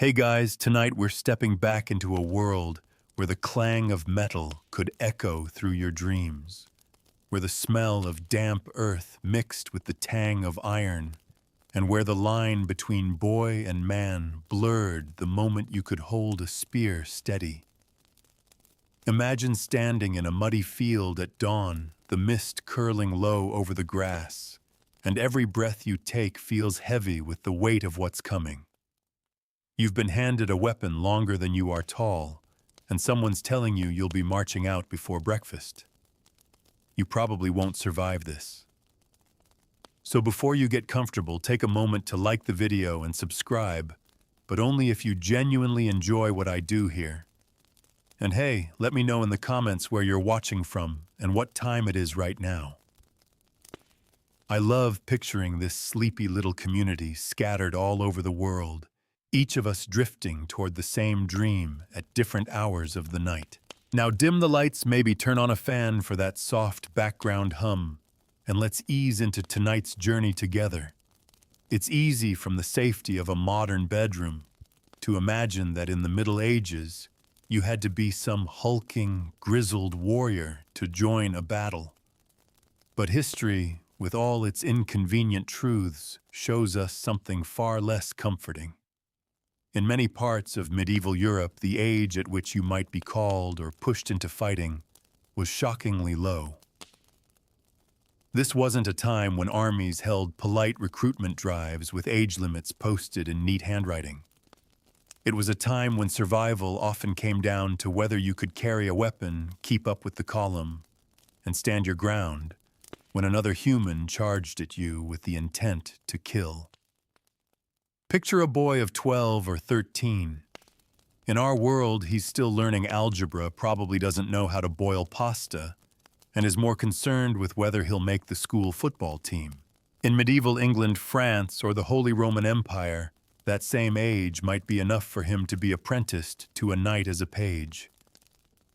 Hey guys, tonight we're stepping back into a world where the clang of metal could echo through your dreams, where the smell of damp earth mixed with the tang of iron, and where the line between boy and man blurred the moment you could hold a spear steady. Imagine standing in a muddy field at dawn, the mist curling low over the grass, and every breath you take feels heavy with the weight of what's coming. You've been handed a weapon longer than you are tall, and someone's telling you you'll be marching out before breakfast. You probably won't survive this. So before you get comfortable, take a moment to like the video and subscribe, but only if you genuinely enjoy what I do here. And hey, let me know in the comments where you're watching from and what time it is right now. I love picturing this sleepy little community scattered all over the world, each of us drifting toward the same dream at different hours of the night. Now dim the lights, maybe turn on a fan for that soft background hum, and let's ease into tonight's journey together. It's easy from the safety of a modern bedroom to imagine that in the Middle Ages, you had to be some hulking, grizzled warrior to join a battle. But history, with all its inconvenient truths, shows us something far less comforting. In many parts of medieval Europe, the age at which you might be called or pushed into fighting was shockingly low. This wasn't a time when armies held polite recruitment drives with age limits posted in neat handwriting. It was a time when survival often came down to whether you could carry a weapon, keep up with the column, and stand your ground when another human charged at you with the intent to kill. Picture a boy of 12 or 13. In our world, he's still learning algebra, probably doesn't know how to boil pasta, and is more concerned with whether he'll make the school football team. In medieval England, France, or the Holy Roman Empire, that same age might be enough for him to be apprenticed to a knight as a page.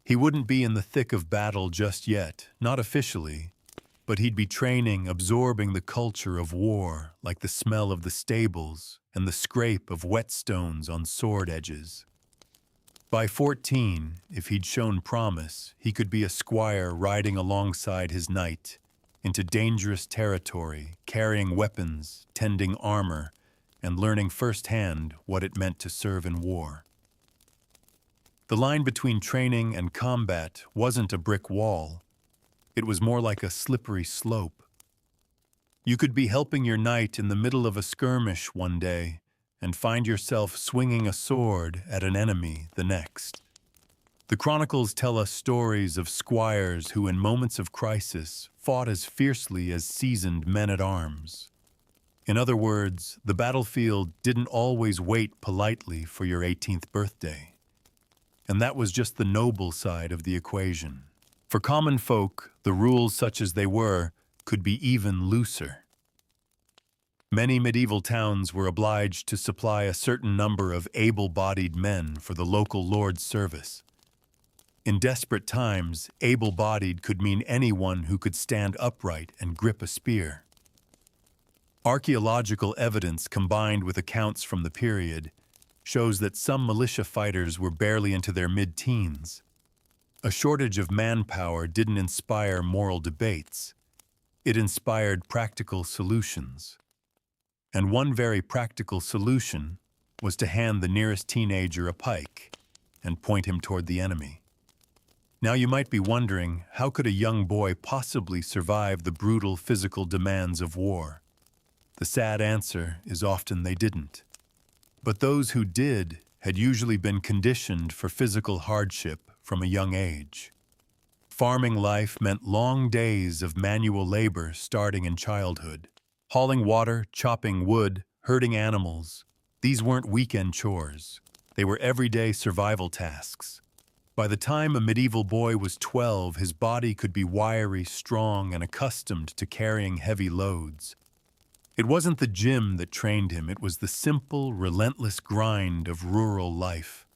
He wouldn't be in the thick of battle just yet, not officially, but he'd be training, absorbing the culture of war, like the smell of the stables and the scrape of whetstones on sword edges. By 14, if he'd shown promise, he could be a squire riding alongside his knight into dangerous territory, carrying weapons, tending armor, and learning firsthand what it meant to serve in war. The line between training and combat wasn't a brick wall. It was more like a slippery slope. You could be helping your knight in the middle of a skirmish one day and find yourself swinging a sword at an enemy the next. The chronicles tell us stories of squires who, in moments of crisis, fought as fiercely as seasoned men-at-arms. In other words, the battlefield didn't always wait politely for your 18th birthday. And that was just the noble side of the equation. For common folk, the rules, such as they were, could be even looser. Many medieval towns were obliged to supply a certain number of able-bodied men for the local lord's service. In desperate times, able-bodied could mean anyone who could stand upright and grip a spear. Archaeological evidence combined with accounts from the period shows that some militia fighters were barely into their mid-teens. A shortage of manpower didn't inspire moral debates. It inspired practical solutions. And one very practical solution was to hand the nearest teenager a pike and point him toward the enemy. Now you might be wondering, how could a young boy possibly survive the brutal physical demands of war? The sad answer is often they didn't. But those who did had usually been conditioned for physical hardship from a young age. Farming life meant long days of manual labor starting in childhood. Hauling water, chopping wood, herding animals. These weren't weekend chores. They were everyday survival tasks. By the time a medieval boy was 12, his body could be wiry, strong, and accustomed to carrying heavy loads. It wasn't the gym that trained him, it was the simple, relentless grind of rural life.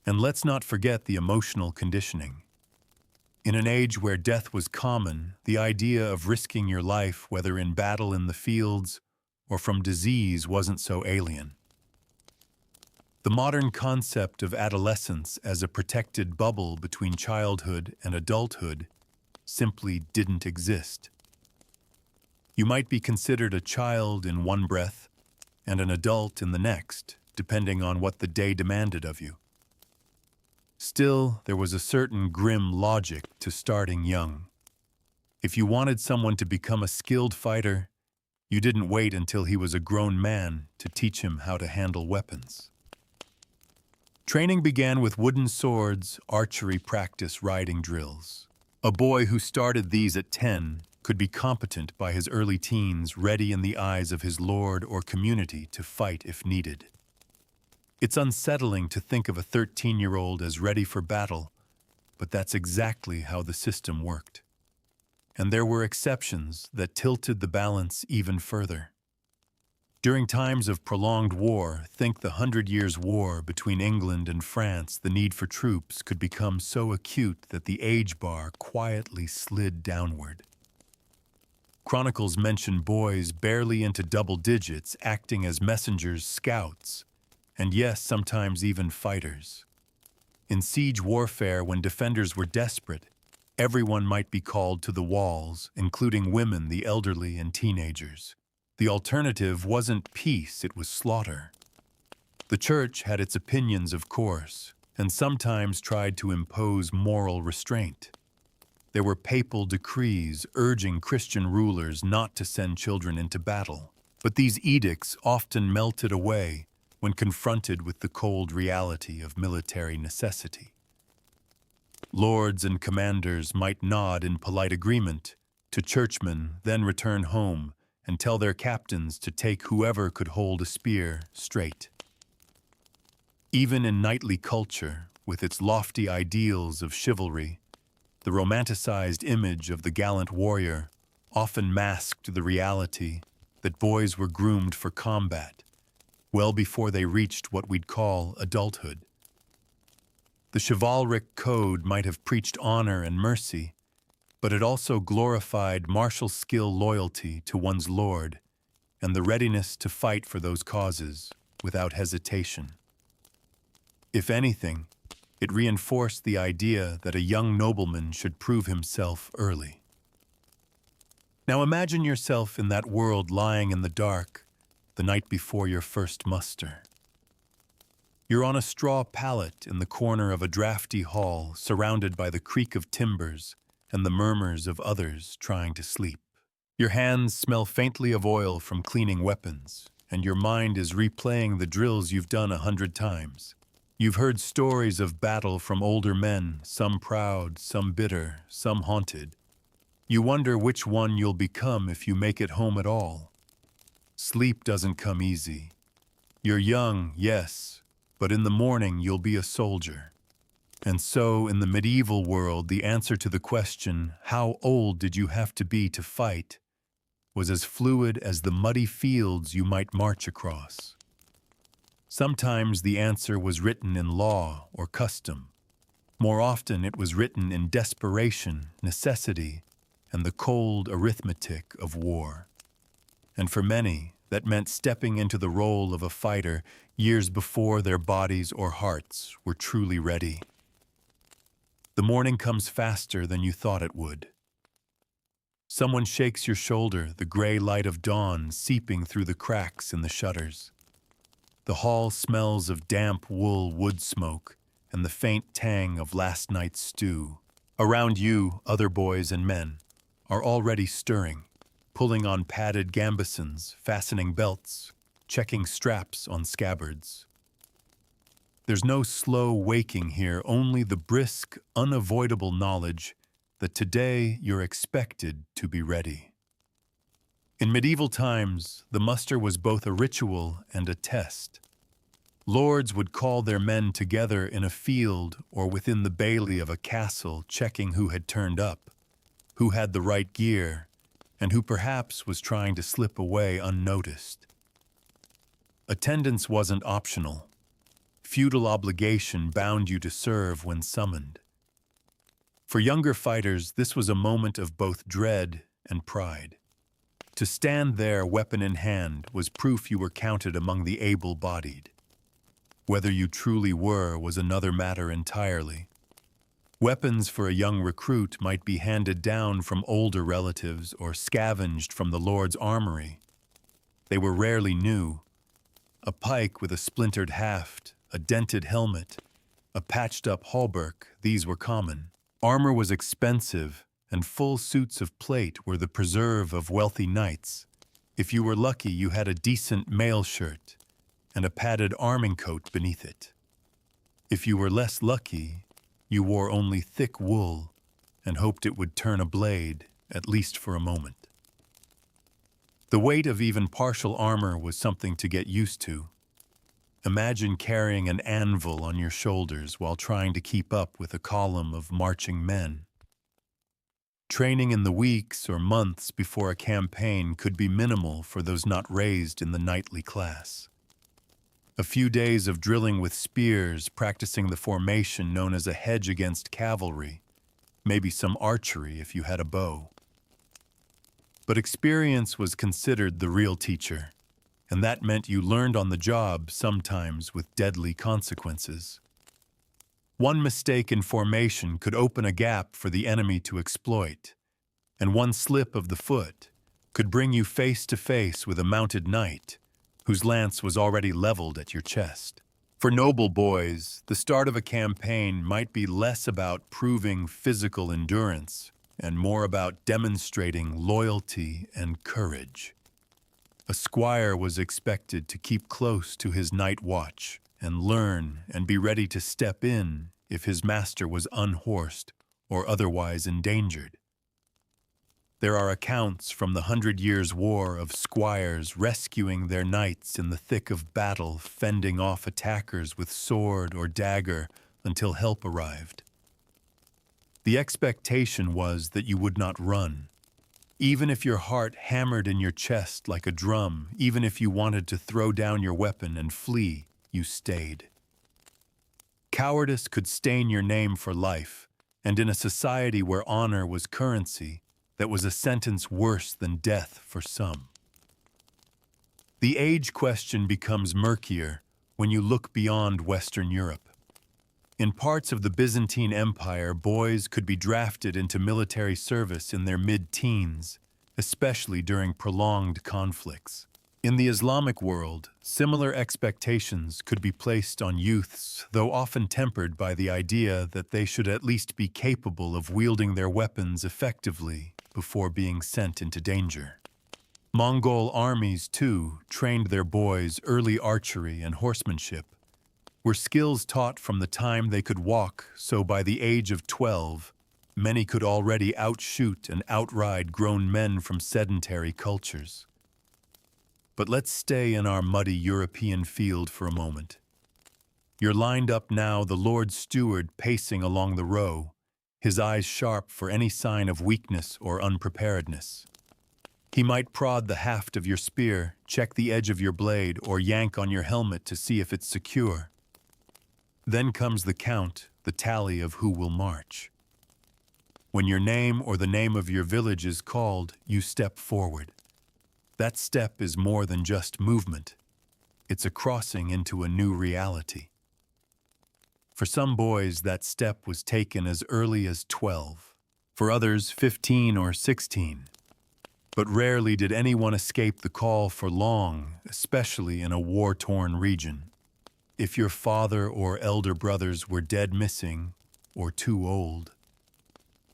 And let's not forget the emotional conditioning. In an age where death was common, the idea of risking your life, whether in battle in the fields or from disease, wasn't so alien. The modern concept of adolescence as a protected bubble between childhood and adulthood simply didn't exist. You might be considered a child in one breath and an adult in the next, depending on what the day demanded of you. Still, there was a certain grim logic to starting young. If you wanted someone to become a skilled fighter, you didn't wait until he was a grown man to teach him how to handle weapons. Training began with wooden swords, archery practice, riding drills. A boy who started these at 10 could be competent by his early teens, ready in the eyes of his lord or community to fight if needed. It's unsettling to think of a 13-year-old as ready for battle, but that's exactly how the system worked. And there were exceptions that tilted the balance even further. During times of prolonged war, think the 100 Years' War between England and France, the need for troops could become so acute that the age bar quietly slid downward. Chronicles mention boys barely into double digits acting as messengers, scouts, and yes, sometimes even fighters. In siege warfare, when defenders were desperate, everyone might be called to the walls, including women, the elderly, and teenagers. The alternative wasn't peace, it was slaughter. The church had its opinions, of course, and sometimes tried to impose moral restraint. There were papal decrees urging Christian rulers not to send children into battle, but these edicts often melted away when confronted with the cold reality of military necessity. Lords and commanders might nod in polite agreement to churchmen, then return home and tell their captains to take whoever could hold a spear straight. Even in knightly culture, with its lofty ideals of chivalry, the romanticized image of the gallant warrior often masked the reality that boys were groomed for combat well before they reached what we'd call adulthood. The chivalric code might have preached honor and mercy, but it also glorified martial skill, loyalty to one's lord, and the readiness to fight for those causes without hesitation. If anything, it reinforced the idea that a young nobleman should prove himself early. Now imagine yourself in that world, lying in the dark the night before your first muster. You're on a straw pallet in the corner of a drafty hall, surrounded by the creak of timbers and the murmurs of others trying to sleep. Your hands smell faintly of oil from cleaning weapons, and your mind is replaying the drills you've done 100 times. You've heard stories of battle from older men, some proud, some bitter, some haunted. You wonder which one you'll become if you make it home at all. Sleep doesn't come easy. You're young, yes, but in the morning you'll be a soldier. And so, in the medieval world, the answer to the question, how old did you have to be to fight, was as fluid as the muddy fields you might march across. Sometimes the answer was written in law or custom. More often it was written in desperation, necessity, and the cold arithmetic of war. And for many, that meant stepping into the role of a fighter years before their bodies or hearts were truly ready. The morning comes faster than you thought it would. Someone shakes your shoulder, the gray light of dawn seeping through the cracks in the shutters. The hall smells of damp wool, wood smoke, and the faint tang of last night's stew. Around you, other boys and men are already stirring, pulling on padded gambesons, fastening belts, checking straps on scabbards. There's no slow waking here, only the brisk, unavoidable knowledge that today you're expected to be ready. In medieval times, the muster was both a ritual and a test. Lords would call their men together in a field or within the bailey of a castle, checking who had turned up, who had the right gear, and who perhaps was trying to slip away unnoticed. Attendance wasn't optional. Feudal obligation bound you to serve when summoned. For younger fighters, this was a moment of both dread and pride. To stand there, weapon in hand, was proof you were counted among the able-bodied. Whether you truly were was another matter entirely. Weapons for a young recruit might be handed down from older relatives or scavenged from the Lord's armory. They were rarely new. A pike with a splintered haft, a dented helmet, a patched-up hauberk, these were common. Armor was expensive, and full suits of plate were the preserve of wealthy knights. If you were lucky, you had a decent mail shirt and a padded arming coat beneath it. If you were less lucky, you wore only thick wool and hoped it would turn a blade, at least for a moment. The weight of even partial armor was something to get used to. Imagine carrying an anvil on your shoulders while trying to keep up with a column of marching men. Training in the weeks or months before a campaign could be minimal for those not raised in the knightly class. A few days of drilling with spears, practicing the formation known as a hedge against cavalry, maybe some archery if you had a bow. But experience was considered the real teacher, and that meant you learned on the job, sometimes with deadly consequences. One mistake in formation could open a gap for the enemy to exploit, and one slip of the foot could bring you face to face with a mounted knight whose lance was already leveled at your chest. For noble boys, the start of a campaign might be less about proving physical endurance and more about demonstrating loyalty and courage. A squire was expected to keep close to his night watch and learn and be ready to step in if his master was unhorsed or otherwise endangered. There are accounts from the 100 Years' War of squires rescuing their knights in the thick of battle, fending off attackers with sword or dagger until help arrived. The expectation was that you would not run. Even if your heart hammered in your chest like a drum, even if you wanted to throw down your weapon and flee, you stayed. Cowardice could stain your name for life, and in a society where honor was currency, that was a sentence worse than death for some. The age question becomes murkier when you look beyond Western Europe. In parts of the Byzantine Empire, boys could be drafted into military service in their mid-teens, especially during prolonged conflicts. In the Islamic world, similar expectations could be placed on youths, though often tempered by the idea that they should at least be capable of wielding their weapons effectively before being sent into danger. Mongol armies, too, trained their boys early archery and horsemanship, were skills taught from the time they could walk, so by the age of 12, many could already outshoot and outride grown men from sedentary cultures. But let's stay in our muddy European field for a moment. You're lined up now, the Lord Steward pacing along the row, his eyes sharp for any sign of weakness or unpreparedness. He might prod the haft of your spear, check the edge of your blade, or yank on your helmet to see if it's secure. Then comes the count, the tally of who will march. When your name or the name of your village is called, you step forward. That step is more than just movement. It's a crossing into a new reality. For some boys, that step was taken as early as 12. For others, 15 or 16. But rarely did anyone escape the call for long, especially in a war-torn region. If your father or elder brothers were dead missing or too old,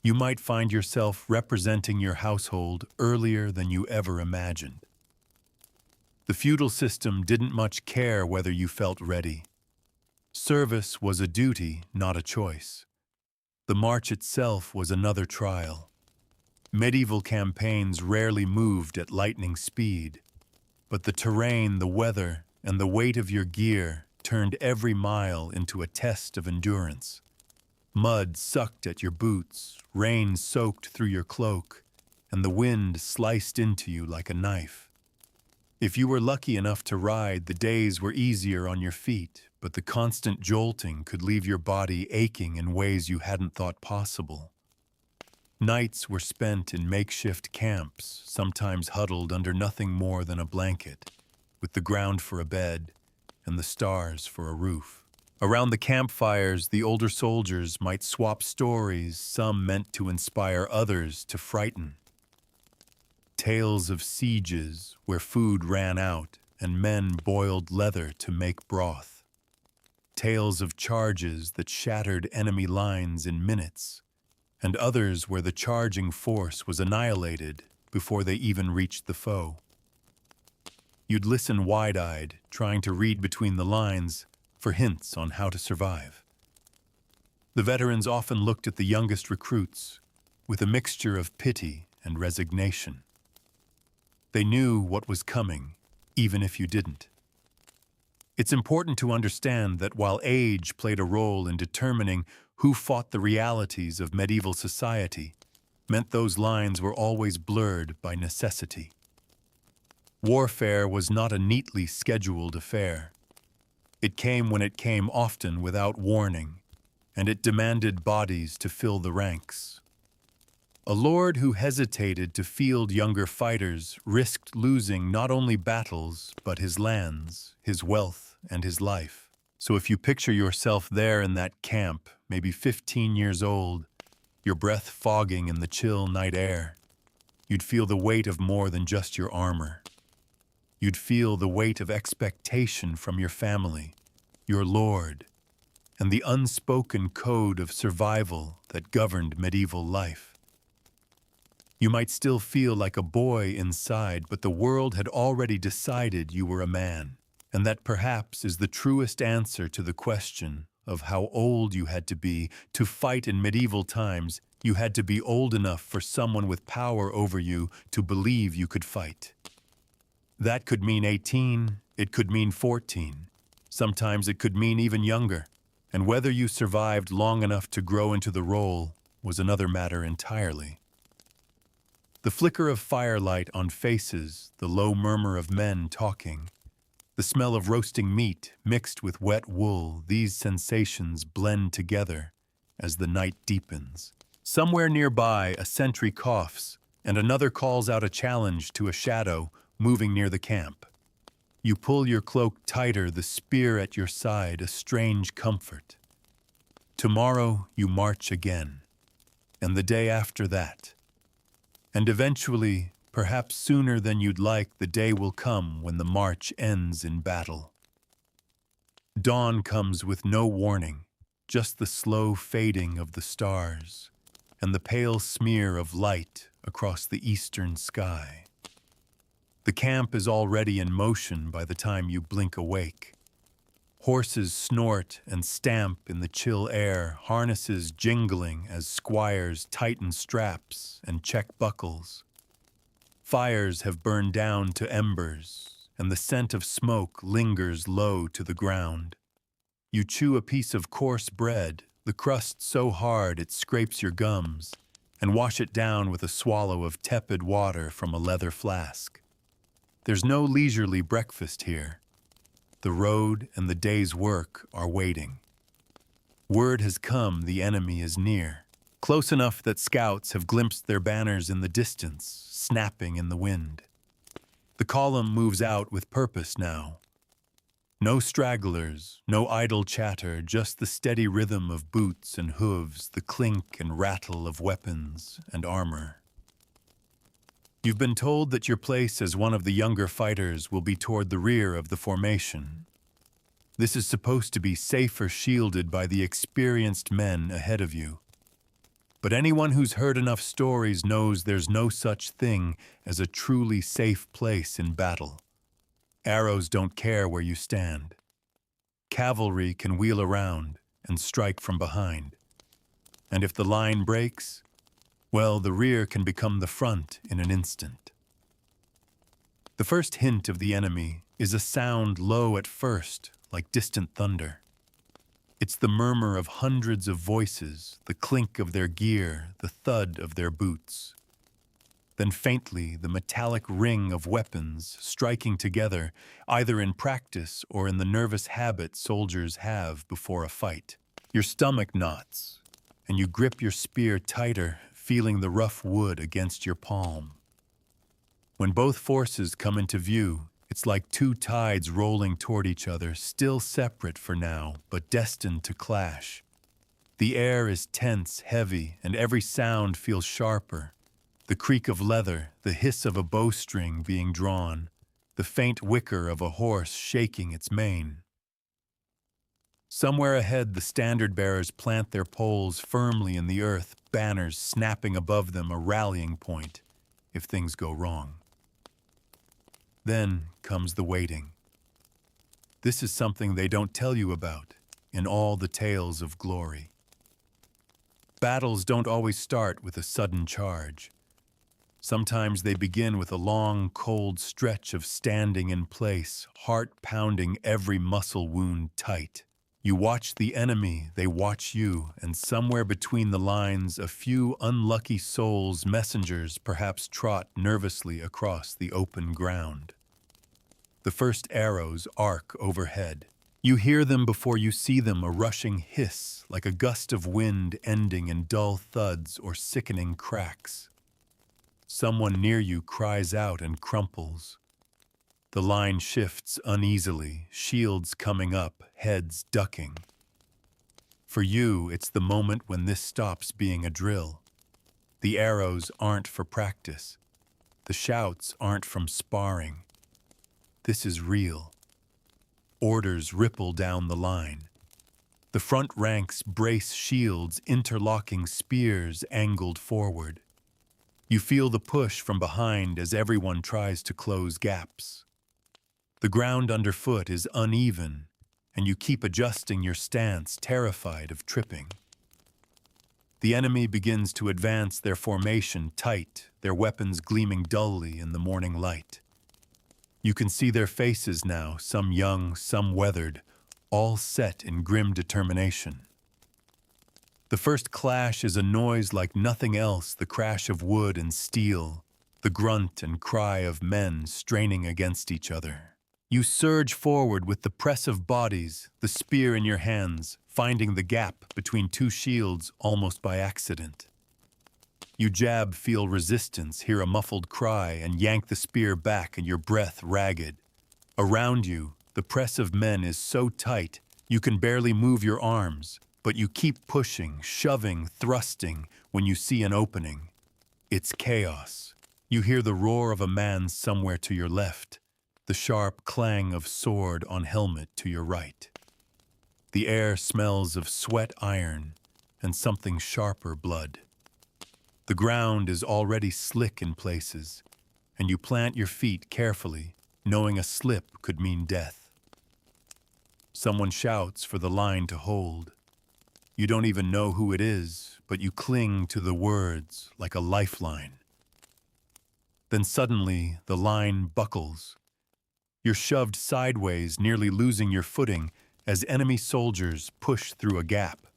you might find yourself representing your household earlier than you ever imagined. The feudal system didn't much care whether you felt ready. Service was a duty, not a choice. The march itself was another trial. Medieval campaigns rarely moved at lightning speed, but the terrain, the weather, and the weight of your gear turned every mile into a test of endurance. Mud sucked at your boots, rain soaked through your cloak, and the wind sliced into you like a knife. If you were lucky enough to ride, the days were easier on your feet, but the constant jolting could leave your body aching in ways you hadn't thought possible. Nights were spent in makeshift camps, sometimes huddled under nothing more than a blanket, with the ground for a bed, and the stars for a roof. Around the campfires, the older soldiers might swap stories, some meant to inspire, others to frighten. Tales of sieges where food ran out and men boiled leather to make broth. Tales of charges that shattered enemy lines in minutes, and others where the charging force was annihilated before they even reached the foe. You'd listen wide-eyed, trying to read between the lines for hints on how to survive. The veterans often looked at the youngest recruits with a mixture of pity and resignation. They knew what was coming, even if you didn't. It's important to understand that while age played a role in determining who fought, the realities of medieval society meant those lines were always blurred by necessity. Warfare was not a neatly scheduled affair. It came when it came, often without warning, and it demanded bodies to fill the ranks. A lord who hesitated to field younger fighters risked losing not only battles, but his lands, his wealth, and his life. So if you picture yourself there in that camp, maybe 15 years old, your breath fogging in the chill night air, you'd feel the weight of more than just your armor. You'd feel the weight of expectation from your family, your lord, and the unspoken code of survival that governed medieval life. You might still feel like a boy inside, but the world had already decided you were a man, and that perhaps is the truest answer to the question of how old you had to be to fight in medieval times. You had to be old enough for someone with power over you to believe you could fight. That could mean 18, it could mean 14. Sometimes it could mean even younger, and whether you survived long enough to grow into the role was another matter entirely. The flicker of firelight on faces, the low murmur of men talking, the smell of roasting meat mixed with wet wool, these sensations blend together as the night deepens. Somewhere nearby, a sentry coughs, and another calls out a challenge to a shadow moving near the camp. You pull your cloak tighter, the spear at your side, a strange comfort. Tomorrow you march again, and the day after that. And eventually, perhaps sooner than you'd like, the day will come when the march ends in battle. Dawn comes with no warning, just the slow fading of the stars and the pale smear of light across the eastern sky. The camp is already in motion by the time you blink awake. Horses snort and stamp in the chill air, harnesses jingling as squires tighten straps and check buckles. Fires have burned down to embers, and the scent of smoke lingers low to the ground. You chew a piece of coarse bread, the crust so hard it scrapes your gums, and wash it down with a swallow of tepid water from a leather flask. There's no leisurely breakfast here. The road and the day's work are waiting. Word has come the enemy is near, close enough that scouts have glimpsed their banners in the distance, snapping in the wind. The column moves out with purpose now. No stragglers, no idle chatter, just the steady rhythm of boots and hooves, the clink and rattle of weapons and armor. You've been told that your place as one of the younger fighters will be toward the rear of the formation. This is supposed to be safer, shielded by the experienced men ahead of you. But anyone who's heard enough stories knows there's no such thing as a truly safe place in battle. Arrows don't care where you stand. Cavalry can wheel around and strike from behind. And if the line breaks, well, the rear can become the front in an instant. The first hint of the enemy is a sound low at first, like distant thunder. It's the murmur of hundreds of voices, the clink of their gear, the thud of their boots. Then faintly, the metallic ring of weapons striking together, either in practice or in the nervous habit soldiers have before a fight. Your stomach knots, and you grip your spear tighter, feeling the rough wood against your palm. When both forces come into view, It's like two tides rolling toward each other, still separate for now, but destined to clash. The air is tense, heavy, and every sound feels sharper. The creak of leather, the hiss of a bowstring being drawn, the faint whicker of a horse shaking its mane. Somewhere ahead, the standard-bearers plant their poles firmly in the earth, banners snapping above them, a rallying point if things go wrong. Then comes the waiting. This is something they don't tell you about in all the tales of glory. Battles don't always start with a sudden charge. Sometimes they begin with a long, cold stretch of standing in place, heart pounding, every muscle wound tight. You watch the enemy, they watch you, and somewhere between the lines, a few unlucky souls, messengers, perhaps trot nervously across the open ground. The first arrows arc overhead. You hear them before you see them, a rushing hiss, like a gust of wind ending in dull thuds or sickening cracks. Someone near you cries out and crumples. The line shifts uneasily, shields coming up, heads ducking. For you, it's the moment when this stops being a drill. The arrows aren't for practice. The shouts aren't from sparring. This is real. Orders ripple down the line. The front ranks brace shields, interlocking spears angled forward. You feel the push from behind as everyone tries to close gaps. The ground underfoot is uneven, and you keep adjusting your stance, terrified of tripping. The enemy begins to advance, their formation tight, their weapons gleaming dully in the morning light. You can see their faces now, some young, some weathered, all set in grim determination. The first clash is a noise like nothing else, the crash of wood and steel, the grunt and cry of men straining against each other. You surge forward with the press of bodies, the spear in your hands, finding the gap between two shields almost by accident. You jab, feel resistance, hear a muffled cry, and yank the spear back, and your breath ragged. Around you, the press of men is so tight, you can barely move your arms, but you keep pushing, shoving, thrusting when you see an opening. It's chaos. You hear the roar of a man somewhere to your left, the sharp clang of sword on helmet to your right. The air smells of sweat iron and something sharper blood. The ground is already slick in places, and you plant your feet carefully, knowing a slip could mean death. Someone shouts for the line to hold. You don't even know who it is, but you cling to the words like a lifeline. Then suddenly, the line buckles. You're shoved sideways, nearly losing your footing, as enemy soldiers push through a gap.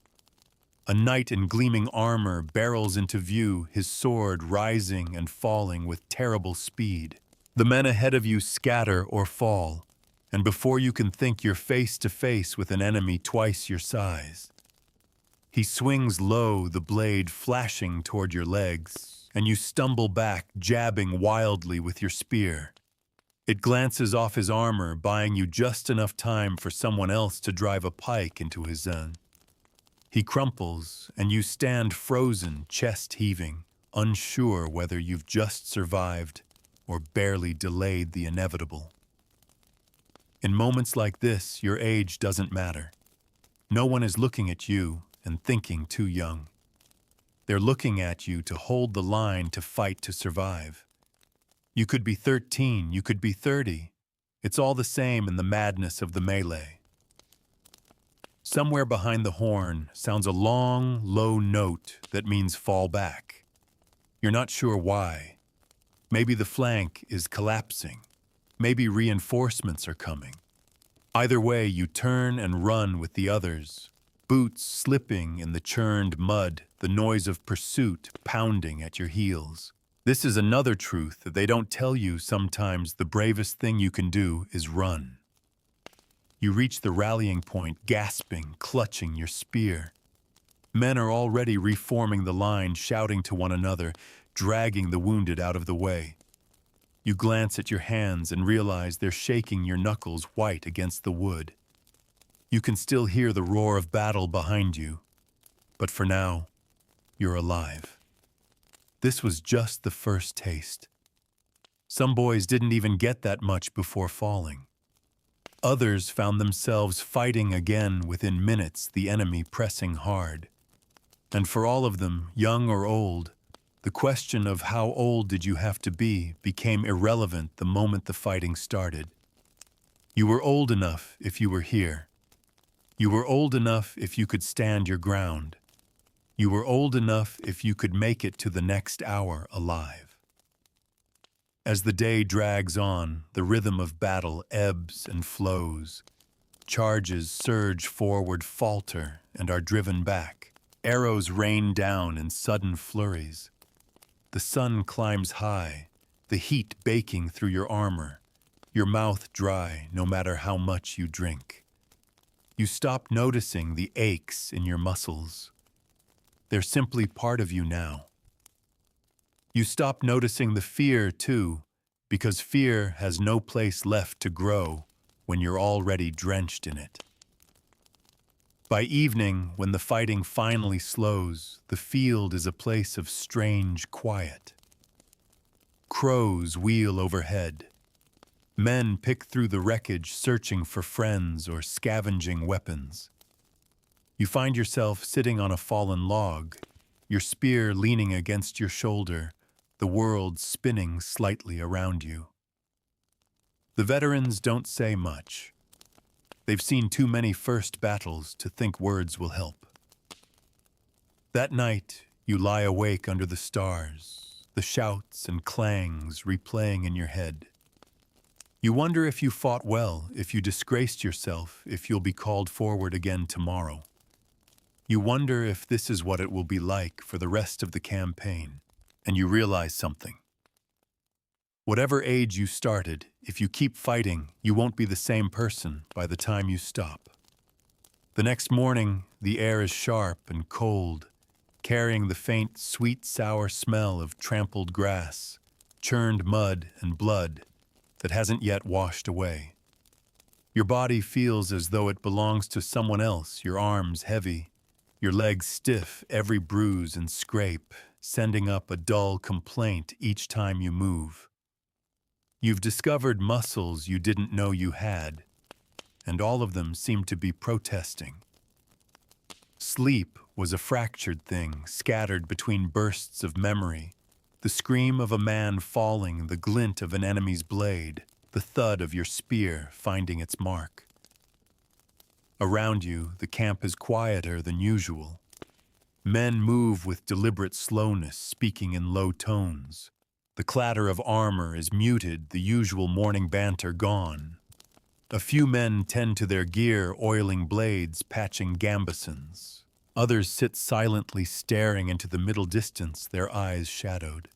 A knight in gleaming armor barrels into view, his sword rising and falling with terrible speed. The men ahead of you scatter or fall, and before you can think, you're face to face with an enemy twice your size. He swings low, the blade flashing toward your legs, and you stumble back, jabbing wildly with your spear. It glances off his armor, buying you just enough time for someone else to drive a pike into his zen. He crumples, and you stand frozen, chest heaving, unsure whether you've just survived or barely delayed the inevitable. In moments like this, your age doesn't matter. No one is looking at you and thinking too young. They're looking at you to hold the line, to fight to survive. You could be 13, you could be 30. It's all the same in the madness of the melee. Somewhere behind the horn sounds a long, low note that means fall back. You're not sure why. Maybe the flank is collapsing. Maybe reinforcements are coming. Either way, you turn and run with the others, boots slipping in the churned mud, the noise of pursuit pounding at your heels. This is another truth that they don't tell you sometimes. The bravest thing you can do is run. You reach the rallying point, gasping, clutching your spear. Men are already reforming the line, shouting to one another, dragging the wounded out of the way. You glance at your hands and realize they're shaking your knuckles white against the wood. You can still hear the roar of battle behind you, but for now, you're alive. This was just the first taste. Some boys didn't even get that much before falling. Others found themselves fighting again within minutes, the enemy pressing hard. And for all of them, young or old, the question of how old did you have to be became irrelevant the moment the fighting started. You were old enough if you were here. You were old enough if you could stand your ground. You were old enough if you could make it to the next hour alive. As the day drags on, the rhythm of battle ebbs and flows. Charges surge forward, falter, and are driven back. Arrows rain down in sudden flurries. The sun climbs high, the heat baking through your armor, your mouth dry no matter how much you drink. You stop noticing the aches in your muscles. They're simply part of you now. You stop noticing the fear, too, because fear has no place left to grow when you're already drenched in it. By evening, when the fighting finally slows, the field is a place of strange quiet. Crows wheel overhead. Men pick through the wreckage searching for friends or scavenging weapons. You find yourself sitting on a fallen log, your spear leaning against your shoulder, the world spinning slightly around you. The veterans don't say much. They've seen too many first battles to think words will help. That night, you lie awake under the stars, the shouts and clangs replaying in your head. You wonder if you fought well, if you disgraced yourself, if you'll be called forward again tomorrow. You wonder if this is what it will be like for the rest of the campaign, and you realize something. Whatever age you started, if you keep fighting, you won't be the same person by the time you stop. The next morning, the air is sharp and cold, carrying the faint, sweet, sour smell of trampled grass, churned mud and blood that hasn't yet washed away. Your body feels as though it belongs to someone else, your arms heavy, your legs stiff, every bruise and scrape, sending up a dull complaint each time you move. You've discovered muscles you didn't know you had, and all of them seem to be protesting. Sleep was a fractured thing, scattered between bursts of memory, the scream of a man falling, the glint of an enemy's blade, the thud of your spear finding its mark. Around you, the camp is quieter than usual. Men move with deliberate slowness, speaking in low tones. The clatter of armor is muted, the usual morning banter gone. A few men tend to their gear, oiling blades, patching gambesons. Others sit silently staring into the middle distance, their eyes shadowed.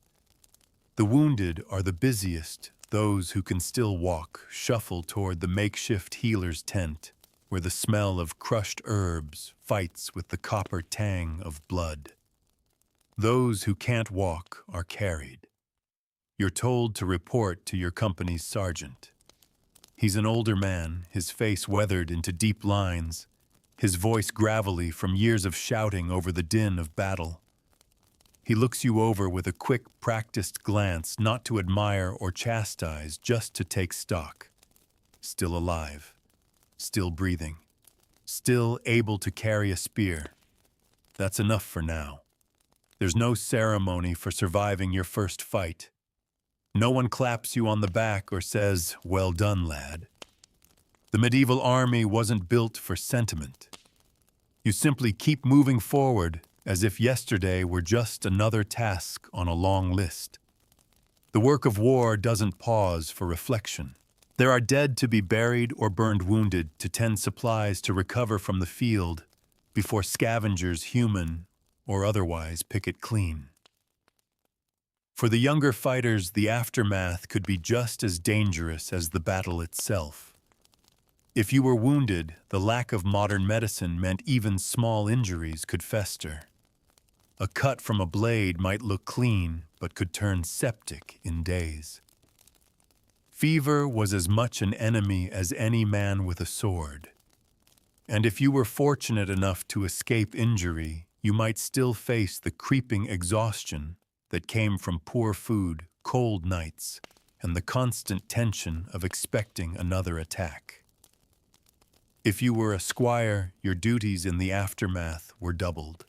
The wounded are the busiest, those who can still walk, shuffle toward the makeshift healer's tent, where the smell of crushed herbs fights with the copper tang of blood. Those who can't walk are carried. You're told to report to your company's sergeant. He's an older man, his face weathered into deep lines, his voice gravelly from years of shouting over the din of battle. He looks you over with a quick, practiced glance, not to admire or chastise, just to take stock. Still alive, still breathing, still able to carry a spear. That's enough for now. There's no ceremony for surviving your first fight. No one claps you on the back or says, "Well done, lad." The medieval army wasn't built for sentiment. You simply keep moving forward as if yesterday were just another task on a long list. The work of war doesn't pause for reflection. There are dead to be buried or burned wounded to tend supplies to recover from the field before scavengers, human or otherwise, pick it clean. For the younger fighters, the aftermath could be just as dangerous as the battle itself. If you were wounded, the lack of modern medicine meant even small injuries could fester. A cut from a blade might look clean, but could turn septic in days. Fever was as much an enemy as any man with a sword. And if you were fortunate enough to escape injury, you might still face the creeping exhaustion that came from poor food, cold nights, and the constant tension of expecting another attack. If you were a squire, your duties in the aftermath were doubled.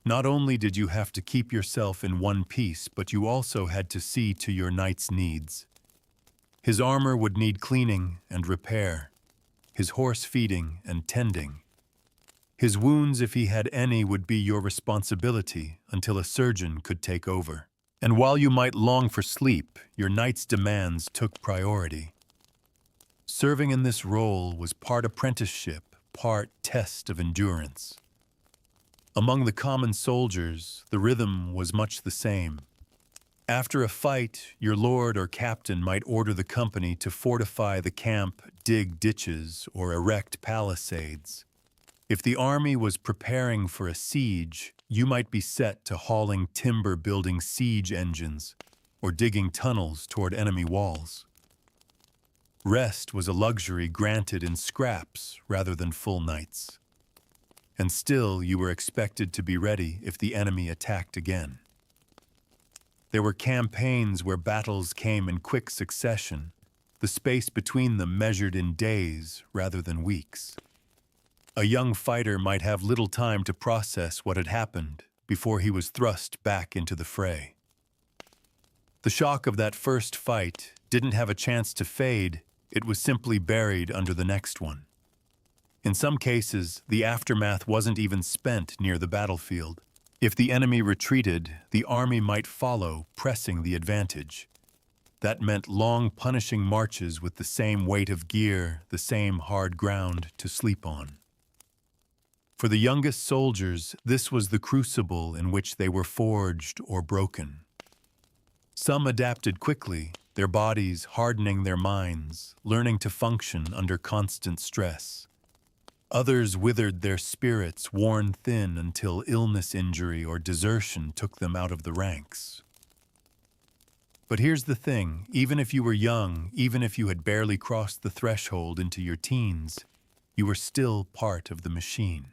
Not only did you have to keep yourself in one piece, but you also had to see to your knight's needs. His armor would need cleaning and repair, his horse feeding and tending. His wounds, if he had any, would be your responsibility until a surgeon could take over. And while you might long for sleep, your knight's demands took priority. Serving in this role was part apprenticeship, part test of endurance. Among the common soldiers, the rhythm was much the same. After a fight, your lord or captain might order the company to fortify the camp, dig ditches, or erect palisades. If the army was preparing for a siege, you might be set to hauling timber, building siege engines, or digging tunnels toward enemy walls. Rest was a luxury granted in scraps rather than full nights. And still you were expected to be ready if the enemy attacked again. There were campaigns where battles came in quick succession, the space between them measured in days rather than weeks. A young fighter might have little time to process what had happened before he was thrust back into the fray. The shock of that first fight didn't have a chance to fade, it was simply buried under the next one. In some cases, the aftermath wasn't even spent near the battlefield. If the enemy retreated, the army might follow, pressing the advantage. That meant long, punishing marches with the same weight of gear, the same hard ground to sleep on. For the youngest soldiers, this was the crucible in which they were forged or broken. Some adapted quickly, their bodies hardening their minds, learning to function under constant stress. Others withered their spirits, worn thin until illness, injury, or desertion took them out of the ranks. But here's the thing, even if you were young, even if you had barely crossed the threshold into your teens, you were still part of the machine.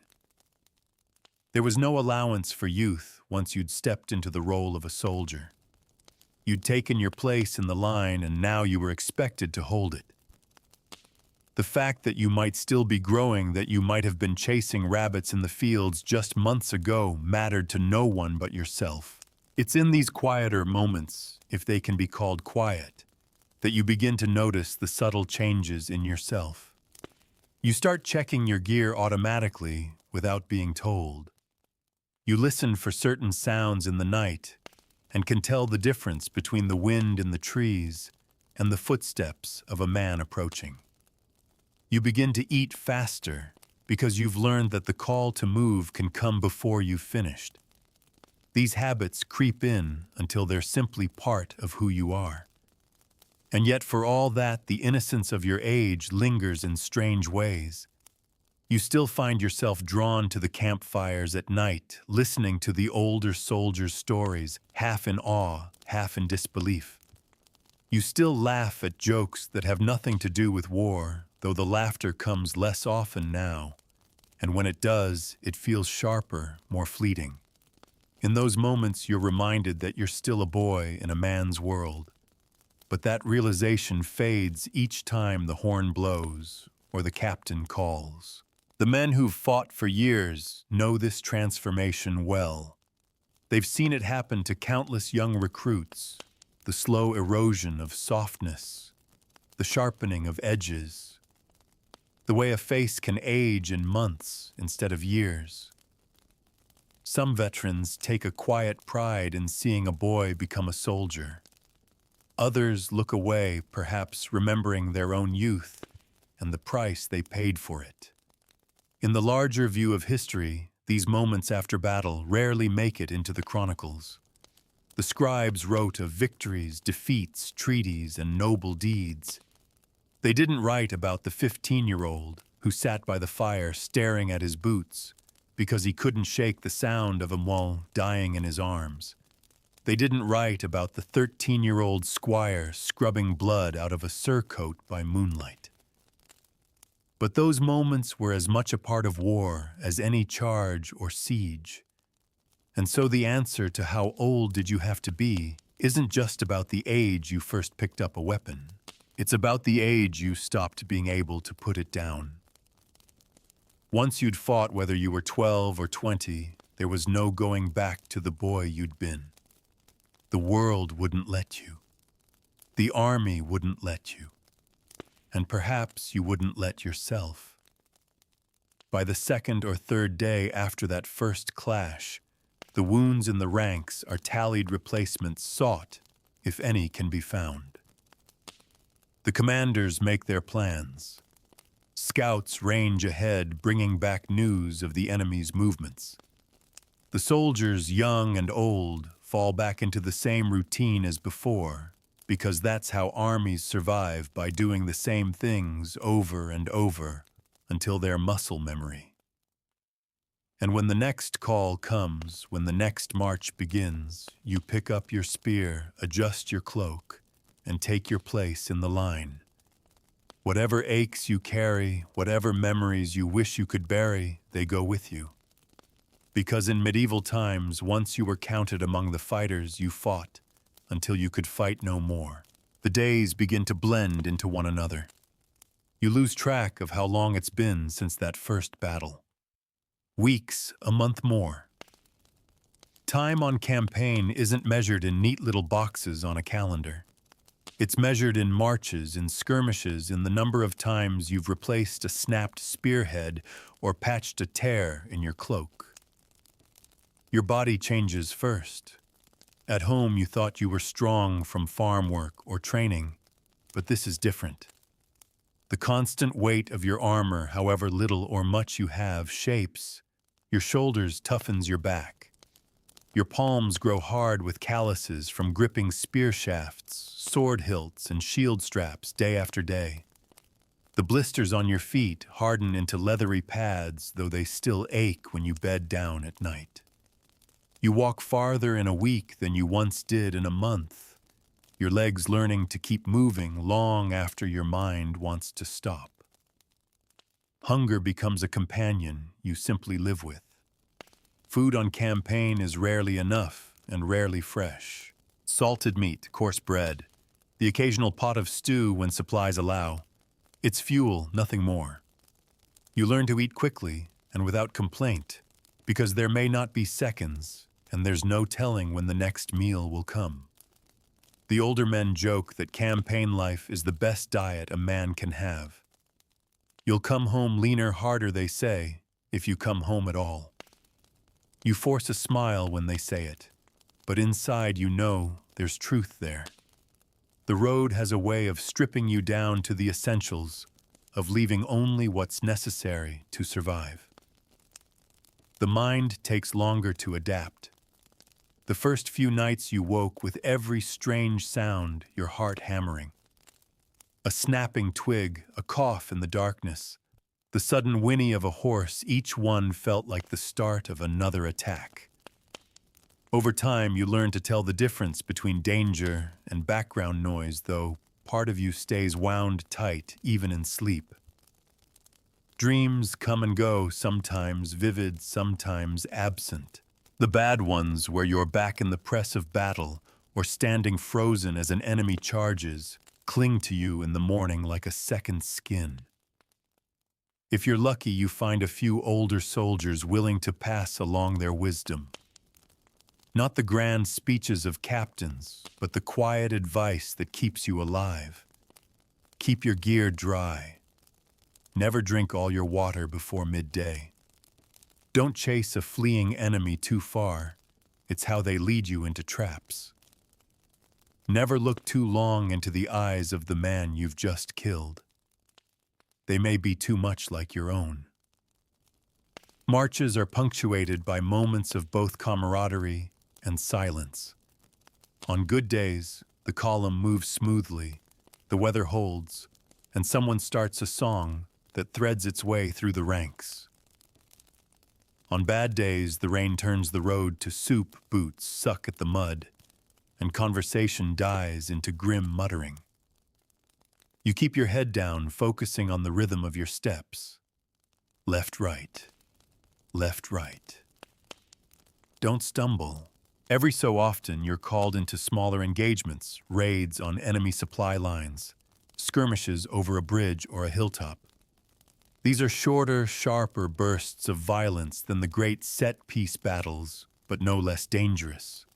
There was no allowance for youth once you'd stepped into the role of a soldier. You'd taken your place in the line and now you were expected to hold it. The fact that you might still be growing, that you might have been chasing rabbits in the fields just months ago, mattered to no one but yourself. It's in these quieter moments, if they can be called quiet, that you begin to notice the subtle changes in yourself. You start checking your gear automatically without being told. You listen for certain sounds in the night and can tell the difference between the wind in the trees and the footsteps of a man approaching. You begin to eat faster because you've learned that the call to move can come before you've finished. These habits creep in until they're simply part of who you are. And yet for all that, the innocence of your age lingers in strange ways. You still find yourself drawn to the campfires at night, listening to the older soldiers' stories, half in awe, half in disbelief. You still laugh at jokes that have nothing to do with war, though the laughter comes less often now, and when it does, it feels sharper, more fleeting. In those moments, you're reminded that you're still a boy in a man's world, but that realization fades each time the horn blows or the captain calls. The men who've fought for years know this transformation well. They've seen it happen to countless young recruits, the slow erosion of softness, the sharpening of edges, the way a face can age in months instead of years. Some veterans take a quiet pride in seeing a boy become a soldier. Others look away, perhaps remembering their own youth and the price they paid for it. In the larger view of history, these moments after battle rarely make it into the chronicles. The scribes wrote of victories, defeats, treaties, and noble deeds. They didn't write about the 15-year-old who sat by the fire staring at his boots because he couldn't shake the sound of them while dying in his arms. They didn't write about the 13-year-old squire scrubbing blood out of a surcoat by moonlight. But those moments were as much a part of war as any charge or siege. And so the answer to how old did you have to be isn't just about the age you first picked up a weapon. It's about the age you stopped being able to put it down. Once you'd fought, whether you were 12 or 20, there was no going back to the boy you'd been. The world wouldn't let you. The army wouldn't let you. And perhaps you wouldn't let yourself. By the second or third day after that first clash, the wounds in the ranks are tallied replacements sought, if any can be found. The commanders make their plans. Scouts range ahead, bringing back news of the enemy's movements. The soldiers, young and old, fall back into the same routine as before, because that's how armies survive, by doing the same things over and over until they're muscle memory. And when the next call comes, when the next march begins, you pick up your spear, adjust your cloak, and take your place in the line. Whatever aches you carry, whatever memories you wish you could bury, they go with you. Because in medieval times, once you were counted among the fighters, you fought until you could fight no more. The days begin to blend into one another. You lose track of how long it's been since that first battle. Weeks, a month more. Time on campaign isn't measured in neat little boxes on a calendar. It's measured in marches, in skirmishes, in the number of times you've replaced a snapped spearhead or patched a tear in your cloak. Your body changes first. At home, you thought you were strong from farm work or training, but this is different. The constant weight of your armor, however little or much you have, shapes. Your shoulders toughens your back. Your palms grow hard with calluses from gripping spear shafts, sword hilts, and shield straps day after day. The blisters on your feet harden into leathery pads, though they still ache when you bed down at night. You walk farther in a week than you once did in a month, your legs learning to keep moving long after your mind wants to stop. Hunger becomes a companion you simply live with. Food on campaign is rarely enough and rarely fresh. Salted meat, coarse bread, the occasional pot of stew when supplies allow. It's fuel, nothing more. You learn to eat quickly and without complaint, because there may not be seconds, and there's no telling when the next meal will come. The older men joke that campaign life is the best diet a man can have. You'll come home leaner, harder, they say, if you come home at all. You force a smile when they say it, but inside you know there's truth there. The road has a way of stripping you down to the essentials, of leaving only what's necessary to survive. The mind takes longer to adapt. The first few nights you woke with every strange sound, your heart hammering. A snapping twig, a cough in the darkness, the sudden whinny of a horse, each one felt like the start of another attack. Over time, you learn to tell the difference between danger and background noise, though part of you stays wound tight even in sleep. Dreams come and go, sometimes vivid, sometimes absent. The bad ones where you're back in the press of battle or standing frozen as an enemy charges cling to you in the morning like a second skin. If you're lucky, you find a few older soldiers willing to pass along their wisdom. Not the grand speeches of captains, but the quiet advice that keeps you alive. Keep your gear dry. Never drink all your water before midday. Don't chase a fleeing enemy too far. It's how they lead you into traps. Never look too long into the eyes of the man you've just killed. They may be too much like your own. Marches are punctuated by moments of both camaraderie and silence. On good days, the column moves smoothly, the weather holds, and someone starts a song that threads its way through the ranks. On bad days, the rain turns the road to soup boots suck at the mud, and conversation dies into grim muttering. You keep your head down, focusing on the rhythm of your steps. Left, right. Left, right. Don't stumble. Every so often, you're called into smaller engagements, raids on enemy supply lines, skirmishes over a bridge or a hilltop. These are shorter, sharper bursts of violence than the great set-piece battles, but no less dangerous.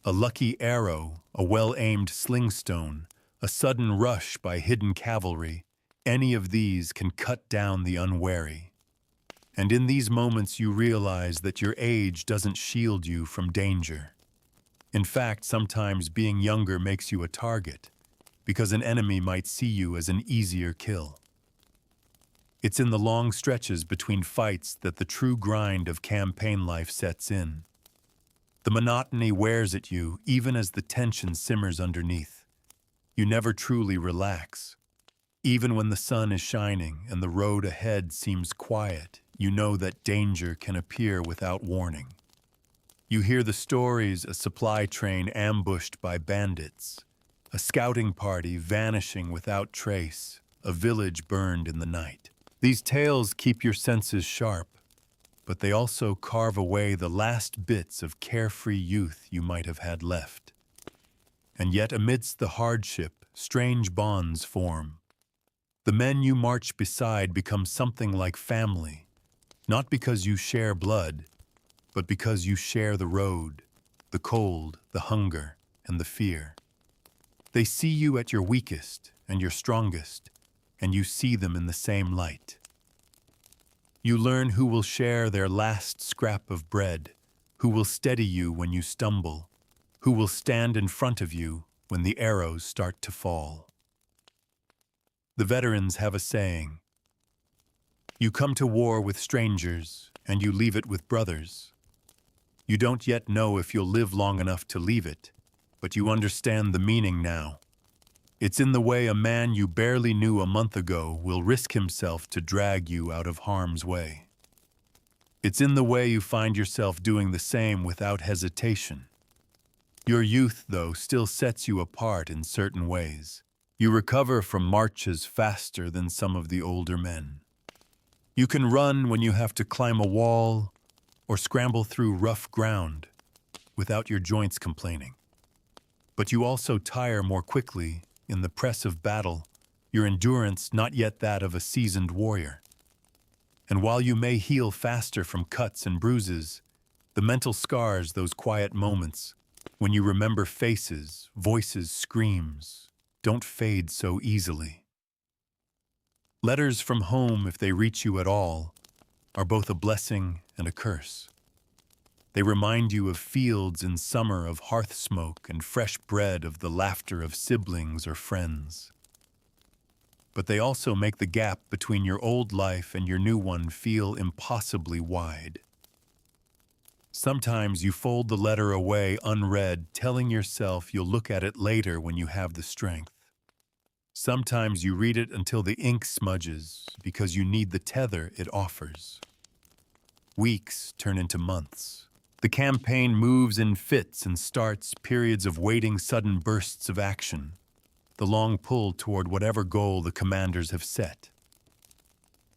A lucky arrow, a well-aimed sling stone, a sudden rush by hidden cavalry, any of these can cut down the unwary. And in these moments you realize that your age doesn't shield you from danger. In fact, sometimes being younger makes you a target, because an enemy might see you as an easier kill. It's in the long stretches between fights that the true grind of campaign life sets in. The monotony wears at you even as the tension simmers underneath. You never truly relax. Even when the sun is shining and the road ahead seems quiet, you know that danger can appear without warning. You hear the stories: a supply train ambushed by bandits, a scouting party vanishing without trace, a village burned in the night. These tales keep your senses sharp, but they also carve away the last bits of carefree youth you might have had left. And yet amidst the hardship, strange bonds form. The men you march beside become something like family, not because you share blood, but because you share the road, the cold, the hunger, and the fear. They see you at your weakest and your strongest, and you see them in the same light. You learn who will share their last scrap of bread, who will steady you when you stumble, who will stand in front of you when the arrows start to fall. The veterans have a saying: you come to war with strangers, and you leave it with brothers. You don't yet know if you'll live long enough to leave it, but you understand the meaning now. It's in the way a man you barely knew a month ago will risk himself to drag you out of harm's way. It's in the way you find yourself doing the same without hesitation. Your youth, though, still sets you apart in certain ways. You recover from marches faster than some of the older men. You can run when you have to climb a wall or scramble through rough ground without your joints complaining. But you also tire more quickly in the press of battle, your endurance not yet that of a seasoned warrior. And while you may heal faster from cuts and bruises, the mental scars, those quiet moments, when you remember faces, voices, screams, don't fade so easily. Letters from home, if they reach you at all, are both a blessing and a curse. They remind you of fields in summer, of hearth smoke and fresh bread, of the laughter of siblings or friends. But they also make the gap between your old life and your new one feel impossibly wide. Sometimes you fold the letter away unread, telling yourself you'll look at it later when you have the strength. Sometimes you read it until the ink smudges because you need the tether it offers. Weeks turn into months. The campaign moves in fits and starts, periods of waiting, sudden bursts of action, the long pull toward whatever goal the commanders have set.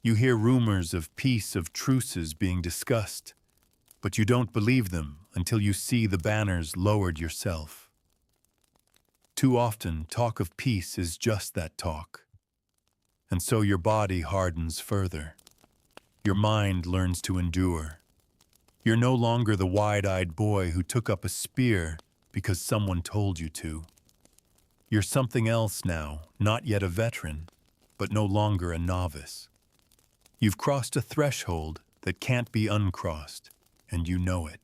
You hear rumors of peace, of truces being discussed, but you don't believe them until you see the banners lowered yourself. Too often, talk of peace is just that talk, and so your body hardens further. Your mind learns to endure. You're no longer the wide-eyed boy who took up a spear because someone told you to. You're something else now, not yet a veteran, but no longer a novice. You've crossed a threshold that can't be uncrossed, and you know it.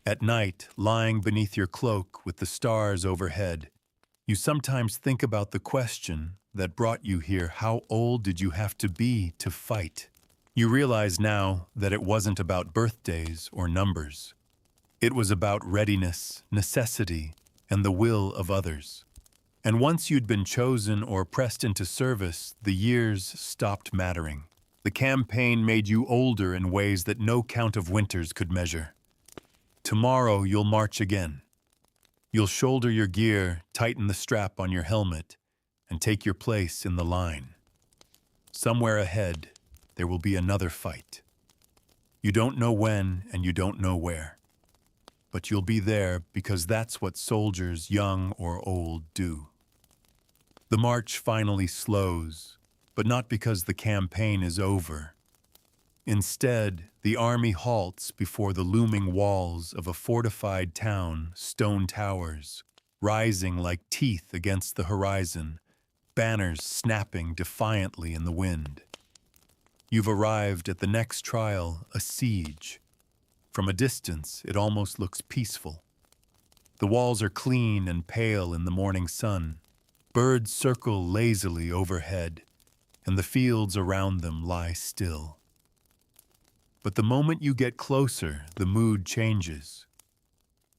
At night, lying beneath your cloak with the stars overhead, you sometimes think about the question that brought you here: how old did you have to be to fight? You realize now that it wasn't about birthdays or numbers. It was about readiness, necessity, and the will of others. And once you'd been chosen or pressed into service, the years stopped mattering. The campaign made you older in ways that no count of winters could measure. Tomorrow you'll march again. You'll shoulder your gear, tighten the strap on your helmet, and take your place in the line. Somewhere ahead, there will be another fight. You don't know when and you don't know where. But you'll be there because that's what soldiers, young or old, do. The march finally slows, but not because the campaign is over. Instead, the army halts before the looming walls of a fortified town, stone towers, rising like teeth against the horizon, banners snapping defiantly in the wind. You've arrived at the next trial, a siege. From a distance, it almost looks peaceful. The walls are clean and pale in the morning sun. Birds circle lazily overhead, and the fields around them lie still. But the moment you get closer, the mood changes.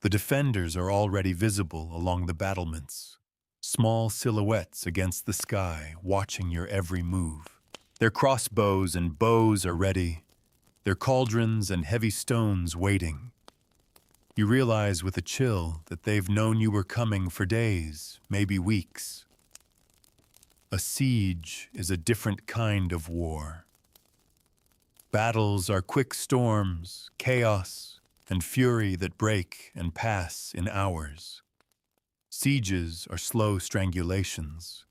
The defenders are already visible along the battlements, small silhouettes against the sky, watching your every move. Their crossbows and bows are ready, their cauldrons and heavy stones waiting. You realize with a chill that they've known you were coming for days, maybe weeks. A siege is a different kind of war. Battles are quick storms, chaos, and fury that break and pass in hours. Sieges are slow strangulations.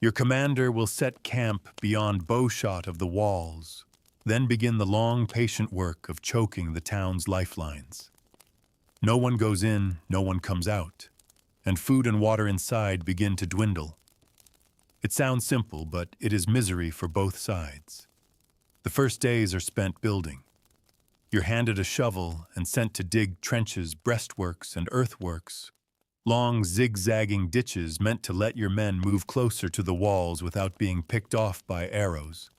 Your commander will set camp beyond bowshot of the walls, then begin the long, patient work of choking the town's lifelines. No one goes in, no one comes out, and food and water inside begin to dwindle. It sounds simple, but it is misery for both sides. The first days are spent building. You're handed a shovel and sent to dig trenches, breastworks, and earthworks, long zigzagging ditches meant to let your men move closer to the walls without being picked off by arrows.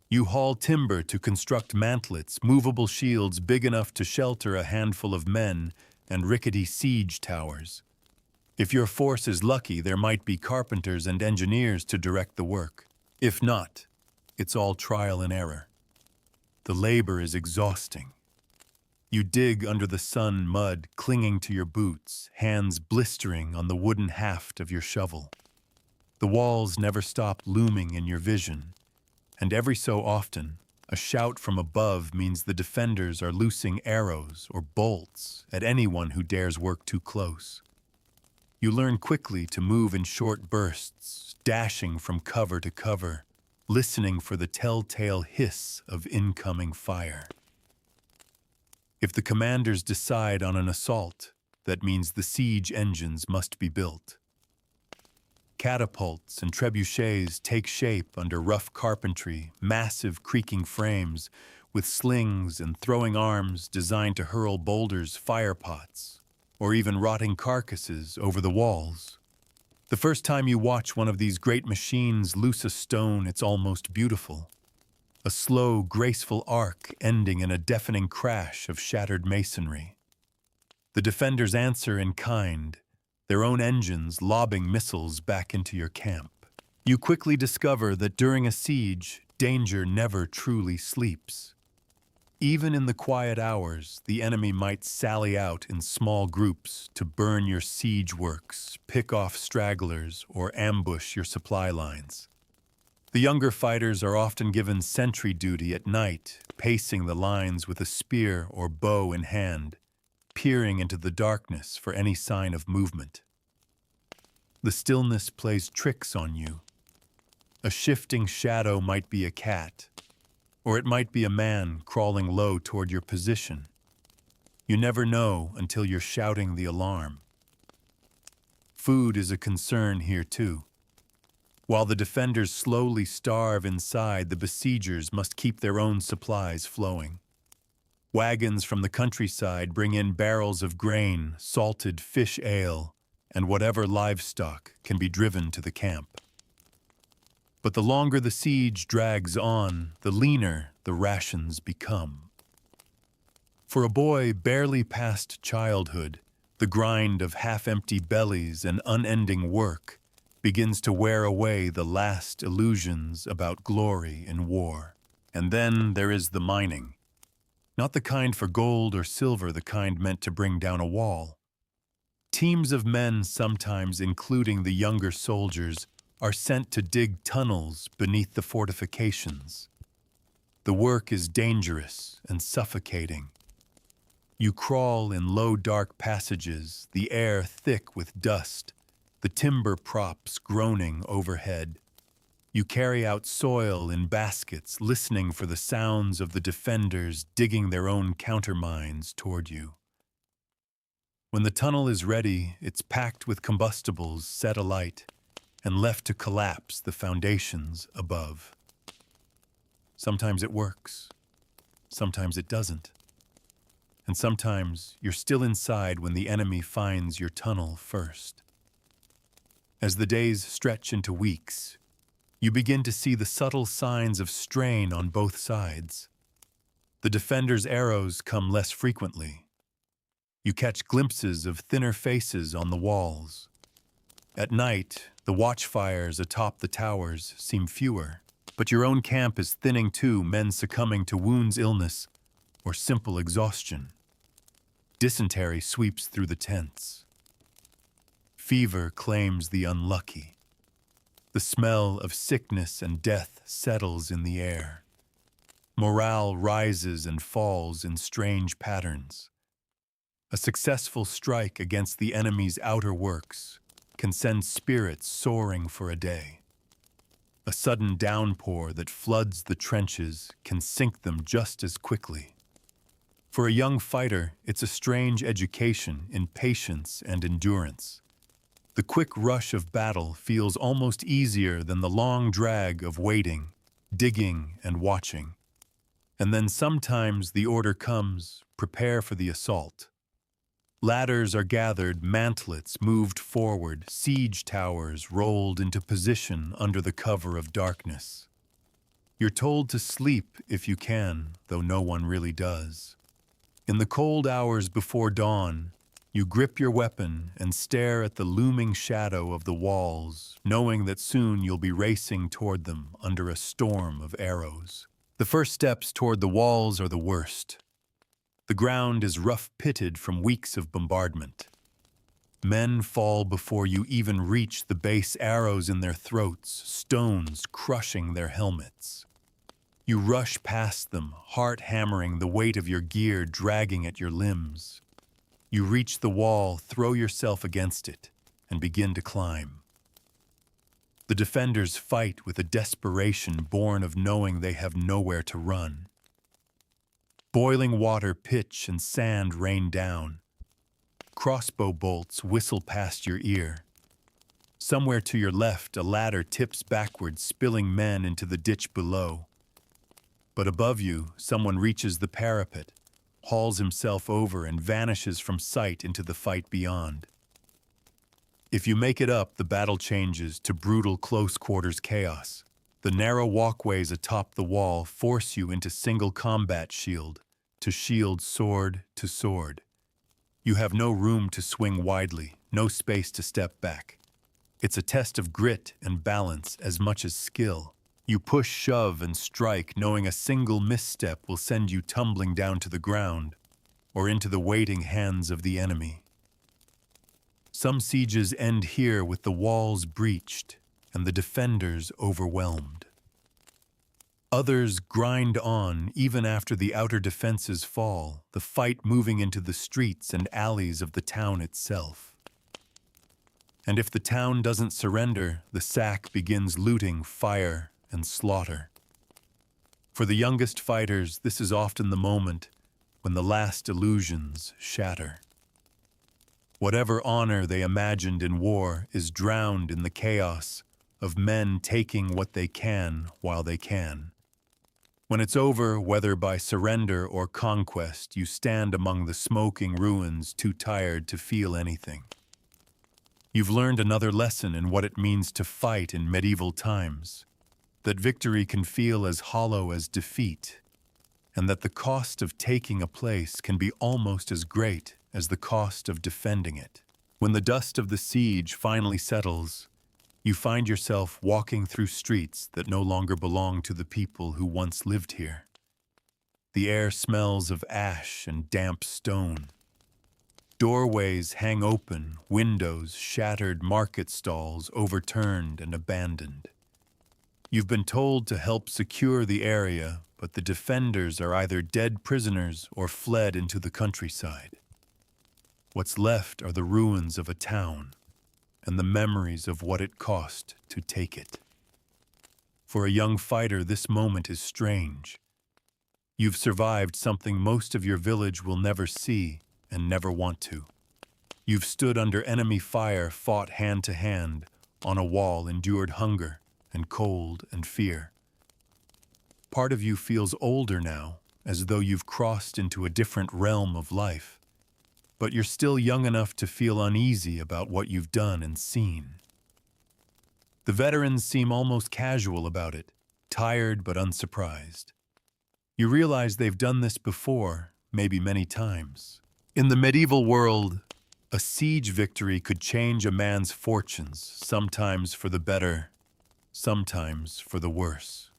You haul timber to construct mantlets, movable shields big enough to shelter a handful of men, and rickety siege towers. If your force is lucky, there might be carpenters and engineers to direct the work. If not, it's all trial and error. The labor is exhausting. You dig under the sun, mud clinging to your boots, hands blistering on the wooden haft of your shovel. The walls never stop looming in your vision, and every so often, a shout from above means the defenders are loosing arrows or bolts at anyone who dares work too close. You learn quickly to move in short bursts, dashing from cover to cover, listening for the telltale hiss of incoming fire. If the commanders decide on an assault, that means the siege engines must be built. Catapults and trebuchets take shape under rough carpentry, massive creaking frames with slings and throwing arms designed to hurl boulders, firepots, or even rotting carcasses over the walls. The first time you watch one of these great machines loose a stone, it's almost beautiful. A slow, graceful arc ending in a deafening crash of shattered masonry. The defenders answer in kind, their own engines lobbing missiles back into your camp. You quickly discover that during a siege, danger never truly sleeps. Even in the quiet hours, the enemy might sally out in small groups to burn your siege works, pick off stragglers, or ambush your supply lines. The younger fighters are often given sentry duty at night, pacing the lines with a spear or bow in hand, peering into the darkness for any sign of movement. The stillness plays tricks on you. A shifting shadow might be a cat, or it might be a man crawling low toward your position. You never know until you're shouting the alarm. Food is a concern here too. While the defenders slowly starve inside, the besiegers must keep their own supplies flowing. Wagons from the countryside bring in barrels of grain, salted fish ale, and whatever livestock can be driven to the camp. But the longer the siege drags on, the leaner the rations become. For a boy barely past childhood, the grind of half-empty bellies and unending work begins to wear away the last illusions about glory in war. And then there is the mining. Not the kind for gold or silver, the kind meant to bring down a wall. Teams of men, sometimes including the younger soldiers, are sent to dig tunnels beneath the fortifications. The work is dangerous and suffocating. You crawl in low, dark passages, the air thick with dust, the timber props groaning overhead. You carry out soil in baskets, listening for the sounds of the defenders digging their own countermines toward you. When the tunnel is ready, it's packed with combustibles set alight and left to collapse the foundations above. Sometimes it works, sometimes it doesn't. And sometimes you're still inside when the enemy finds your tunnel first. As the days stretch into weeks, you begin to see the subtle signs of strain on both sides. The defenders' arrows come less frequently. You catch glimpses of thinner faces on the walls. At night, the watchfires atop the towers seem fewer, but your own camp is thinning too, men succumbing to wounds, illness, or simple exhaustion. Dysentery sweeps through the tents. Fever claims the unlucky. The smell of sickness and death settles in the air. Morale rises and falls in strange patterns. A successful strike against the enemy's outer works can send spirits soaring for a day. A sudden downpour that floods the trenches can sink them just as quickly. For a young fighter, it's a strange education in patience and endurance. The quick rush of battle feels almost easier than the long drag of waiting, digging, and watching. And then sometimes the order comes, prepare for the assault. Ladders are gathered, mantlets moved forward, siege towers rolled into position under the cover of darkness. You're told to sleep if you can, though no one really does. In the cold hours before dawn, you grip your weapon and stare at the looming shadow of the walls, knowing that soon you'll be racing toward them under a storm of arrows. The first steps toward the walls are the worst. The ground is rough-pitted from weeks of bombardment. Men fall before you even reach the base, arrows in their throats, stones crushing their helmets. You rush past them, heart hammering, the weight of your gear dragging at your limbs. You reach the wall, throw yourself against it, and begin to climb. The defenders fight with a desperation born of knowing they have nowhere to run. Boiling water, pitch, and sand rain down. Crossbow bolts whistle past your ear. Somewhere to your left, a ladder tips backward, spilling men into the ditch below. But above you, someone reaches the parapet, hauls himself over, and vanishes from sight into the fight beyond. If you make it up, the battle changes to brutal close-quarters chaos. The narrow walkways atop the wall force you into single combat, shield to shield, sword to sword. You have no room to swing widely, no space to step back. It's a test of grit and balance as much as skill. You push, shove, and strike, knowing a single misstep will send you tumbling down to the ground or into the waiting hands of the enemy. Some sieges end here with the walls breached and the defenders overwhelmed. Others grind on even after the outer defenses fall, the fight moving into the streets and alleys of the town itself. And if the town doesn't surrender, the sack begins looting, fire, and slaughter. For the youngest fighters, this is often the moment when the last illusions shatter. Whatever honor they imagined in war is drowned in the chaos of men taking what they can while they can. When it's over, whether by surrender or conquest, you stand among the smoking ruins, too tired to feel anything. You've learned another lesson in what it means to fight in medieval times, that victory can feel as hollow as defeat, and that the cost of taking a place can be almost as great as the cost of defending it. When the dust of the siege finally settles, you find yourself walking through streets that no longer belong to the people who once lived here. The air smells of ash and damp stone. Doorways hang open, windows shattered, market stalls overturned and abandoned. You've been told to help secure the area, but the defenders are either dead prisoners or fled into the countryside. What's left are the ruins of a town and the memories of what it cost to take it. For a young fighter, this moment is strange. You've survived something most of your village will never see and never want to. You've stood under enemy fire, fought hand to hand, on a wall, endured hunger and cold and fear. Part of you feels older now, as though you've crossed into a different realm of life. But you're still young enough to feel uneasy about what you've done and seen. The veterans seem almost casual about it, tired but unsurprised. You realize they've done this before, maybe many times. In the medieval world, a siege victory could change a man's fortunes, sometimes for the better, sometimes for the worse.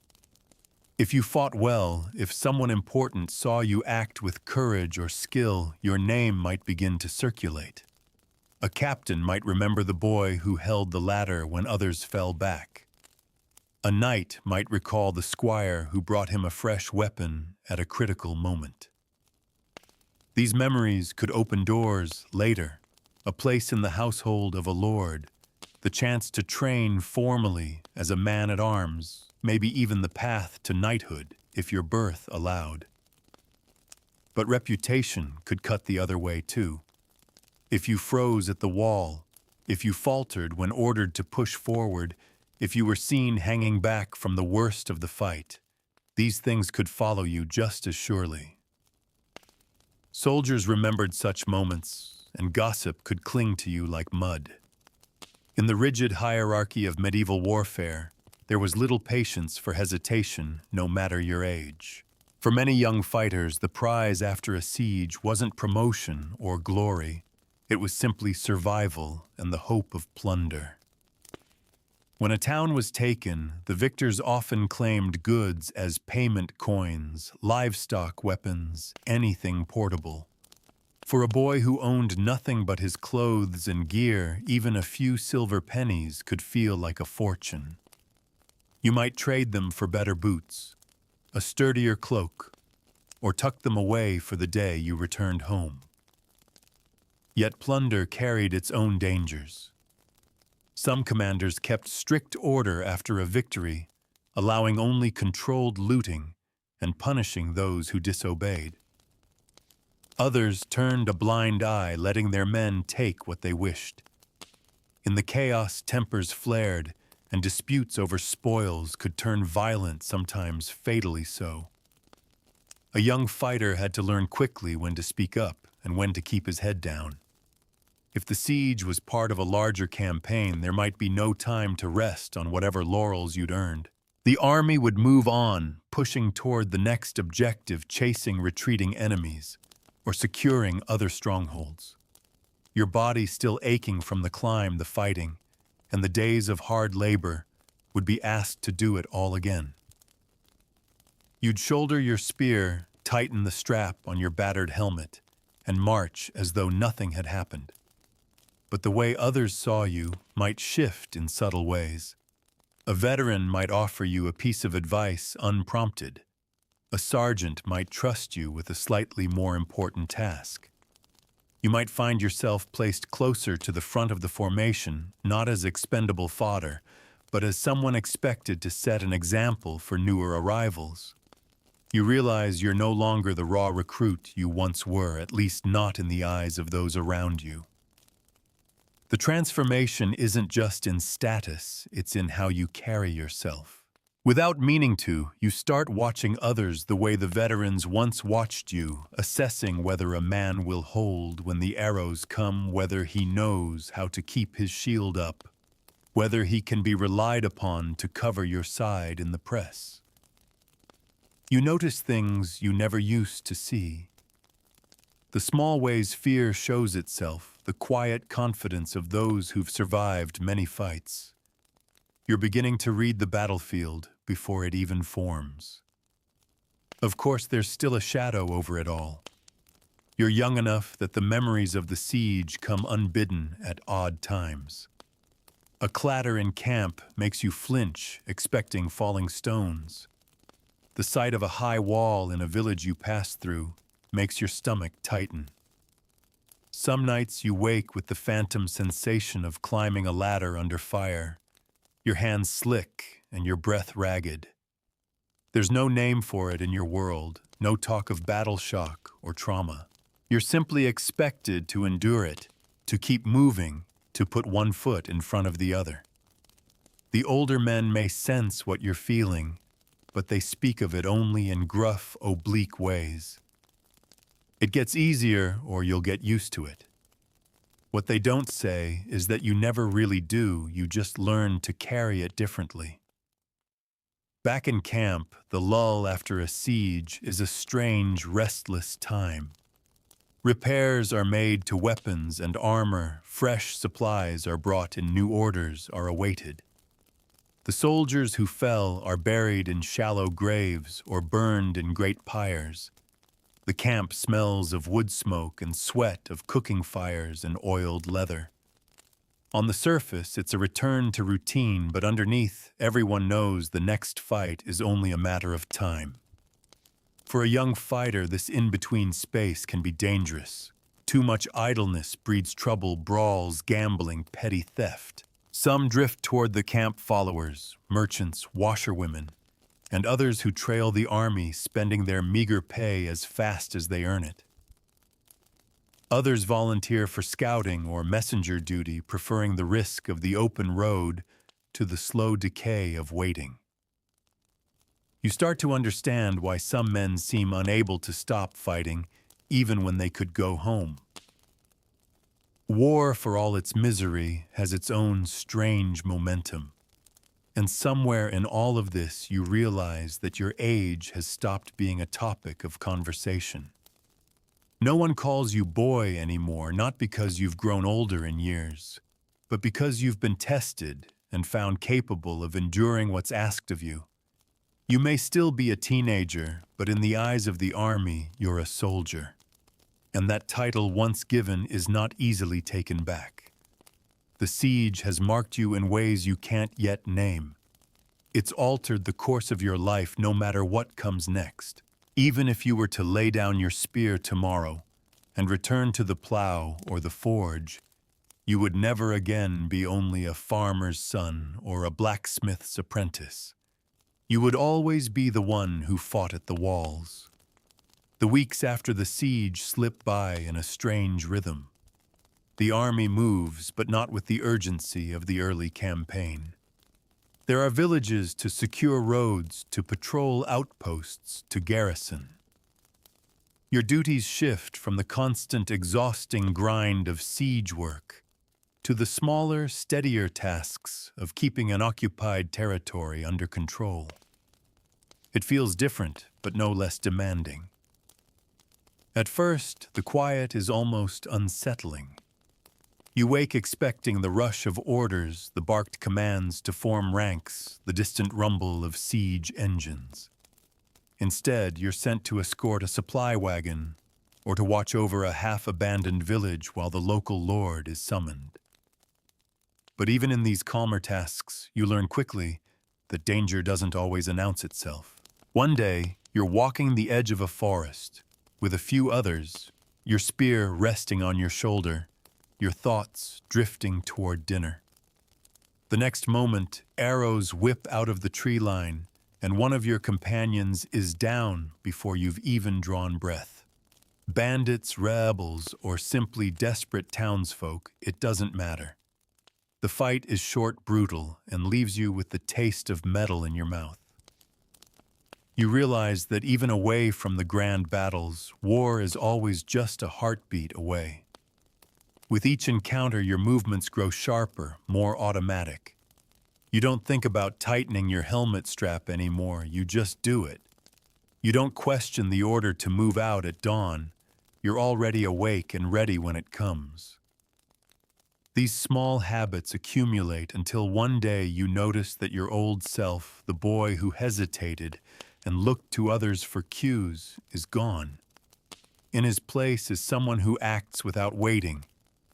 If you fought well, if someone important saw you act with courage or skill, your name might begin to circulate. A captain might remember the boy who held the ladder when others fell back. A knight might recall the squire who brought him a fresh weapon at a critical moment. These memories could open doors later, a place in the household of a lord, the chance to train formally as a man-at-arms, maybe even the path to knighthood if your birth allowed. But reputation could cut the other way too. If you froze at the wall, if you faltered when ordered to push forward, if you were seen hanging back from the worst of the fight, these things could follow you just as surely. Soldiers remembered such moments, and gossip could cling to you like mud. In the rigid hierarchy of medieval warfare, there was little patience for hesitation, no matter your age. For many young fighters, the prize after a siege wasn't promotion or glory. It was simply survival and the hope of plunder. When a town was taken, the victors often claimed goods as payment coins, livestock, weapons, anything portable. For a boy who owned nothing but his clothes and gear, even a few silver pennies could feel like a fortune. You might trade them for better boots, a sturdier cloak, or tuck them away for the day you returned home. Yet plunder carried its own dangers. Some commanders kept strict order after a victory, allowing only controlled looting and punishing those who disobeyed. Others turned a blind eye, letting their men take what they wished. In the chaos, tempers flared, and disputes over spoils could turn violent, sometimes fatally so. A young fighter had to learn quickly when to speak up and when to keep his head down. If the siege was part of a larger campaign, there might be no time to rest on whatever laurels you'd earned. The army would move on, pushing toward the next objective, chasing retreating enemies, or securing other strongholds. Your body still aching from the climb, the fighting, and the days of hard labor would be asked to do it all again. You'd shoulder your spear, tighten the strap on your battered helmet, and march as though nothing had happened. But the way others saw you might shift in subtle ways. A veteran might offer you a piece of advice unprompted. A sergeant might trust you with a slightly more important task. You might find yourself placed closer to the front of the formation, not as expendable fodder, but as someone expected to set an example for newer arrivals. You realize you're no longer the raw recruit you once were, at least not in the eyes of those around you. The transformation isn't just in status, it's in how you carry yourself. Without meaning to, you start watching others the way the veterans once watched you, assessing whether a man will hold when the arrows come, whether he knows how to keep his shield up, whether he can be relied upon to cover your side in the press. You notice things you never used to see. The small ways fear shows itself, the quiet confidence of those who've survived many fights. You're beginning to read the battlefield before it even forms. Of course, there's still a shadow over it all. You're young enough that the memories of the siege come unbidden at odd times. A clatter in camp makes you flinch, expecting falling stones. The sight of a high wall in a village you pass through makes your stomach tighten. Some nights you wake with the phantom sensation of climbing a ladder under fire, your hands slick and your breath ragged. There's no name for it in your world, no talk of battle shock or trauma. You're simply expected to endure it, to keep moving, to put one foot in front of the other. The older men may sense what you're feeling, but they speak of it only in gruff, oblique ways. It gets easier or you'll get used to it. What they don't say is that you never really do, you just learn to carry it differently. Back in camp, the lull after a siege is a strange, restless time. Repairs are made to weapons and armor, fresh supplies are brought and new orders are awaited. The soldiers who fell are buried in shallow graves or burned in great pyres. The camp smells of wood smoke and sweat of cooking fires and oiled leather. On the surface, it's a return to routine, but underneath, everyone knows the next fight is only a matter of time. For a young fighter, this in-between space can be dangerous. Too much idleness breeds trouble, brawls, gambling, petty theft. Some drift toward the camp followers, merchants, washerwomen, and others who trail the army, spending their meager pay as fast as they earn it. Others volunteer for scouting or messenger duty, preferring the risk of the open road to the slow decay of waiting. You start to understand why some men seem unable to stop fighting, even when they could go home. War, for all its misery, has its own strange momentum. And somewhere in all of this, you realize that your age has stopped being a topic of conversation. No one calls you boy anymore, not because you've grown older in years, but because you've been tested and found capable of enduring what's asked of you. You may still be a teenager, but in the eyes of the army, you're a soldier. And that title once given is not easily taken back. The siege has marked you in ways you can't yet name. It's altered the course of your life no matter what comes next. Even if you were to lay down your spear tomorrow and return to the plow or the forge, you would never again be only a farmer's son or a blacksmith's apprentice. You would always be the one who fought at the walls. The weeks after the siege slip by in a strange rhythm. The army moves, but not with the urgency of the early campaign. There are villages to secure roads, to patrol outposts, to garrison. Your duties shift from the constant, exhausting grind of siege work to the smaller, steadier tasks of keeping an occupied territory under control. It feels different, but no less demanding. At first, the quiet is almost unsettling. You wake expecting the rush of orders, the barked commands to form ranks, the distant rumble of siege engines. Instead, you're sent to escort a supply wagon or to watch over a half-abandoned village while the local lord is summoned. But even in these calmer tasks, you learn quickly that danger doesn't always announce itself. One day, you're walking the edge of a forest with a few others, your spear resting on your shoulder, your thoughts drifting toward dinner. The next moment, arrows whip out of the tree line, and one of your companions is down before you've even drawn breath. Bandits, rebels, or simply desperate townsfolk, it doesn't matter. The fight is short, brutal, and leaves you with the taste of metal in your mouth. You realize that even away from the grand battles, war is always just a heartbeat away. With each encounter, your movements grow sharper, more automatic. You don't think about tightening your helmet strap anymore, you just do it. You don't question the order to move out at dawn. You're already awake and ready when it comes. These small habits accumulate until one day you notice that your old self, the boy who hesitated and looked to others for cues, is gone. In his place is someone who acts without waiting,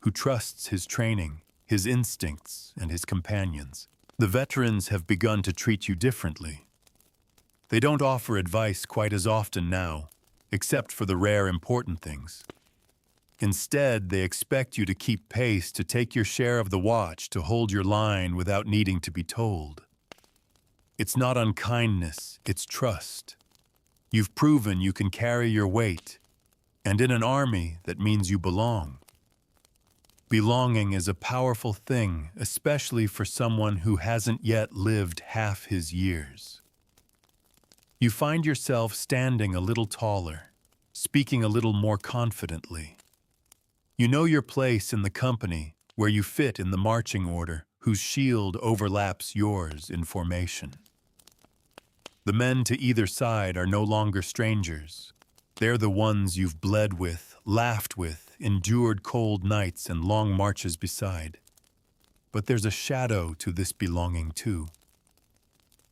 who trusts his training, his instincts, and his companions. The veterans have begun to treat you differently. They don't offer advice quite as often now, except for the rare important things. Instead, they expect you to keep pace, to take your share of the watch, to hold your line without needing to be told. It's not unkindness, it's trust. You've proven you can carry your weight, and in an army, that means you belong. Belonging is a powerful thing, especially for someone who hasn't yet lived half his years. You find yourself standing a little taller, speaking a little more confidently. You know your place in the company, where you fit in the marching order, whose shield overlaps yours in formation. The men to either side are no longer strangers. They're the ones you've bled with, laughed with, endured cold nights and long marches beside. But there's a shadow to this belonging too.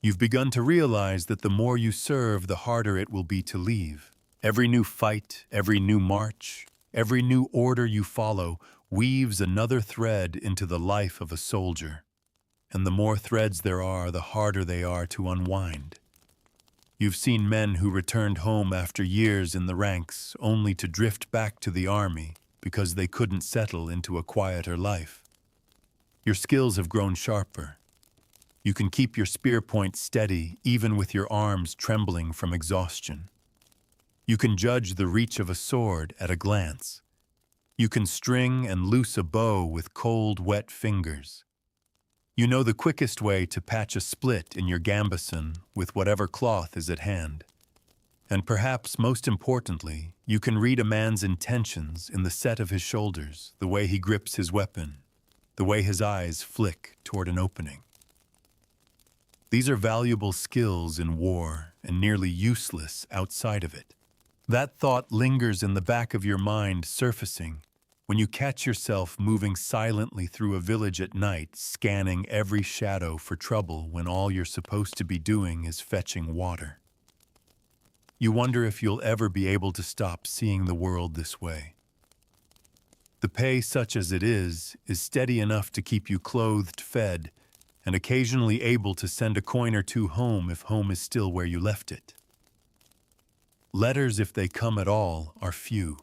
You've begun to realize that the more you serve, the harder it will be to leave. Every new fight, every new march, every new order you follow weaves another thread into the life of a soldier. And the more threads there are, the harder they are to unwind. You've seen men who returned home after years in the ranks only to drift back to the army because they couldn't settle into a quieter life. Your skills have grown sharper. You can keep your spear point steady even with your arms trembling from exhaustion. You can judge the reach of a sword at a glance. You can string and loose a bow with cold, wet fingers. You know the quickest way to patch a split in your gambeson with whatever cloth is at hand. And perhaps most importantly, you can read a man's intentions in the set of his shoulders, the way he grips his weapon, the way his eyes flick toward an opening. These are valuable skills in war and nearly useless outside of it. That thought lingers in the back of your mind, surfacing when you catch yourself moving silently through a village at night, scanning every shadow for trouble when all you're supposed to be doing is fetching water. You wonder if you'll ever be able to stop seeing the world this way. The pay, such as it is steady enough to keep you clothed, fed, and occasionally able to send a coin or two home if home is still where you left it. Letters, if they come at all, are few.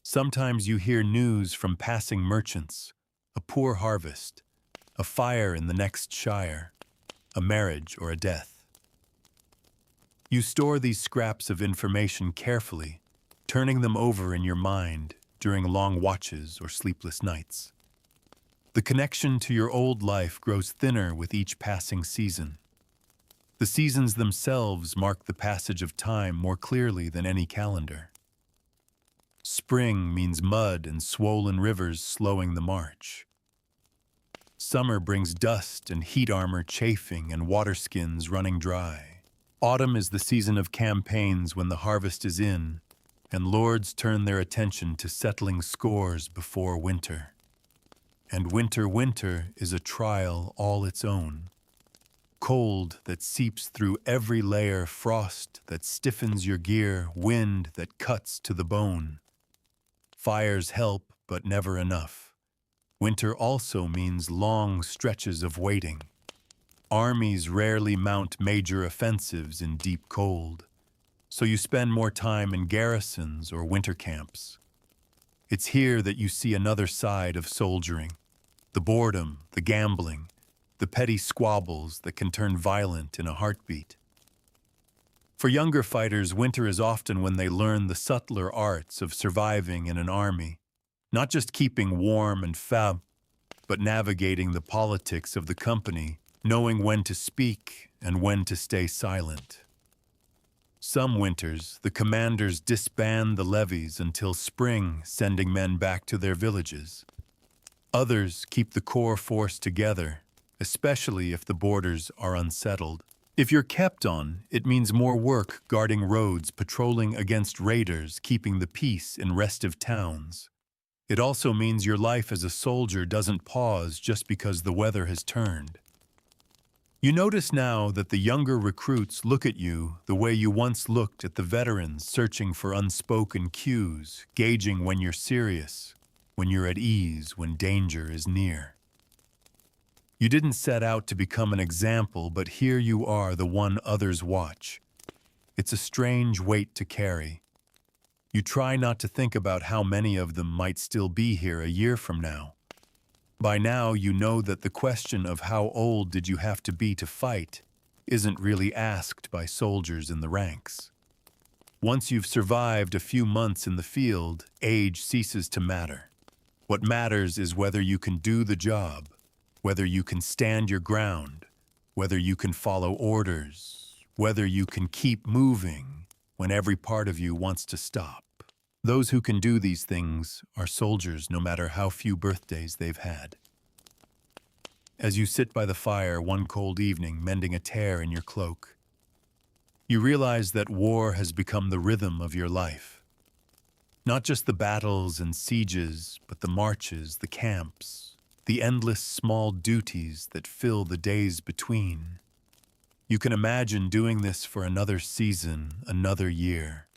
Sometimes you hear news from passing merchants, a poor harvest, a fire in the next shire, a marriage or a death. You store these scraps of information carefully, turning them over in your mind during long watches or sleepless nights. The connection to your old life grows thinner with each passing season. The seasons themselves mark the passage of time more clearly than any calendar. Spring means mud and swollen rivers slowing the march. Summer brings dust and heat armor chafing and water skins running dry. Autumn is the season of campaigns when the harvest is in, and lords turn their attention to settling scores before winter. And winter is a trial all its own. Cold that seeps through every layer, frost that stiffens your gear, wind that cuts to the bone. Fires help, but never enough. Winter also means long stretches of waiting. Armies rarely mount major offensives in deep cold, so you spend more time in garrisons or winter camps. It's here that you see another side of soldiering. The boredom, the gambling, the petty squabbles that can turn violent in a heartbeat. For younger fighters, winter is often when they learn the subtler arts of surviving in an army, not just keeping warm and fab, but navigating the politics of the company, knowing when to speak and when to stay silent. Some winters, the commanders disband the levies until spring, sending men back to their villages. Others keep the core force together, especially if the borders are unsettled. If you're kept on, it means more work guarding roads, patrolling against raiders, keeping the peace in restive towns. It also means your life as a soldier doesn't pause just because the weather has turned. You notice now that the younger recruits look at you the way you once looked at the veterans, searching for unspoken cues, gauging when you're serious, when you're at ease, when danger is near. You didn't set out to become an example, but here you are, the one others watch. It's a strange weight to carry. You try not to think about how many of them might still be here a year from now. By now, you know that the question of how old did you have to be to fight isn't really asked by soldiers in the ranks. Once you've survived a few months in the field, age ceases to matter. What matters is whether you can do the job, whether you can stand your ground, whether you can follow orders, whether you can keep moving when every part of you wants to stop. Those who can do these things are soldiers, no matter how few birthdays they've had. As you sit by the fire one cold evening, mending a tear in your cloak, you realize that war has become the rhythm of your life. Not just the battles and sieges, but the marches, the camps, the endless small duties that fill the days between. You can imagine doing this for another season, another year.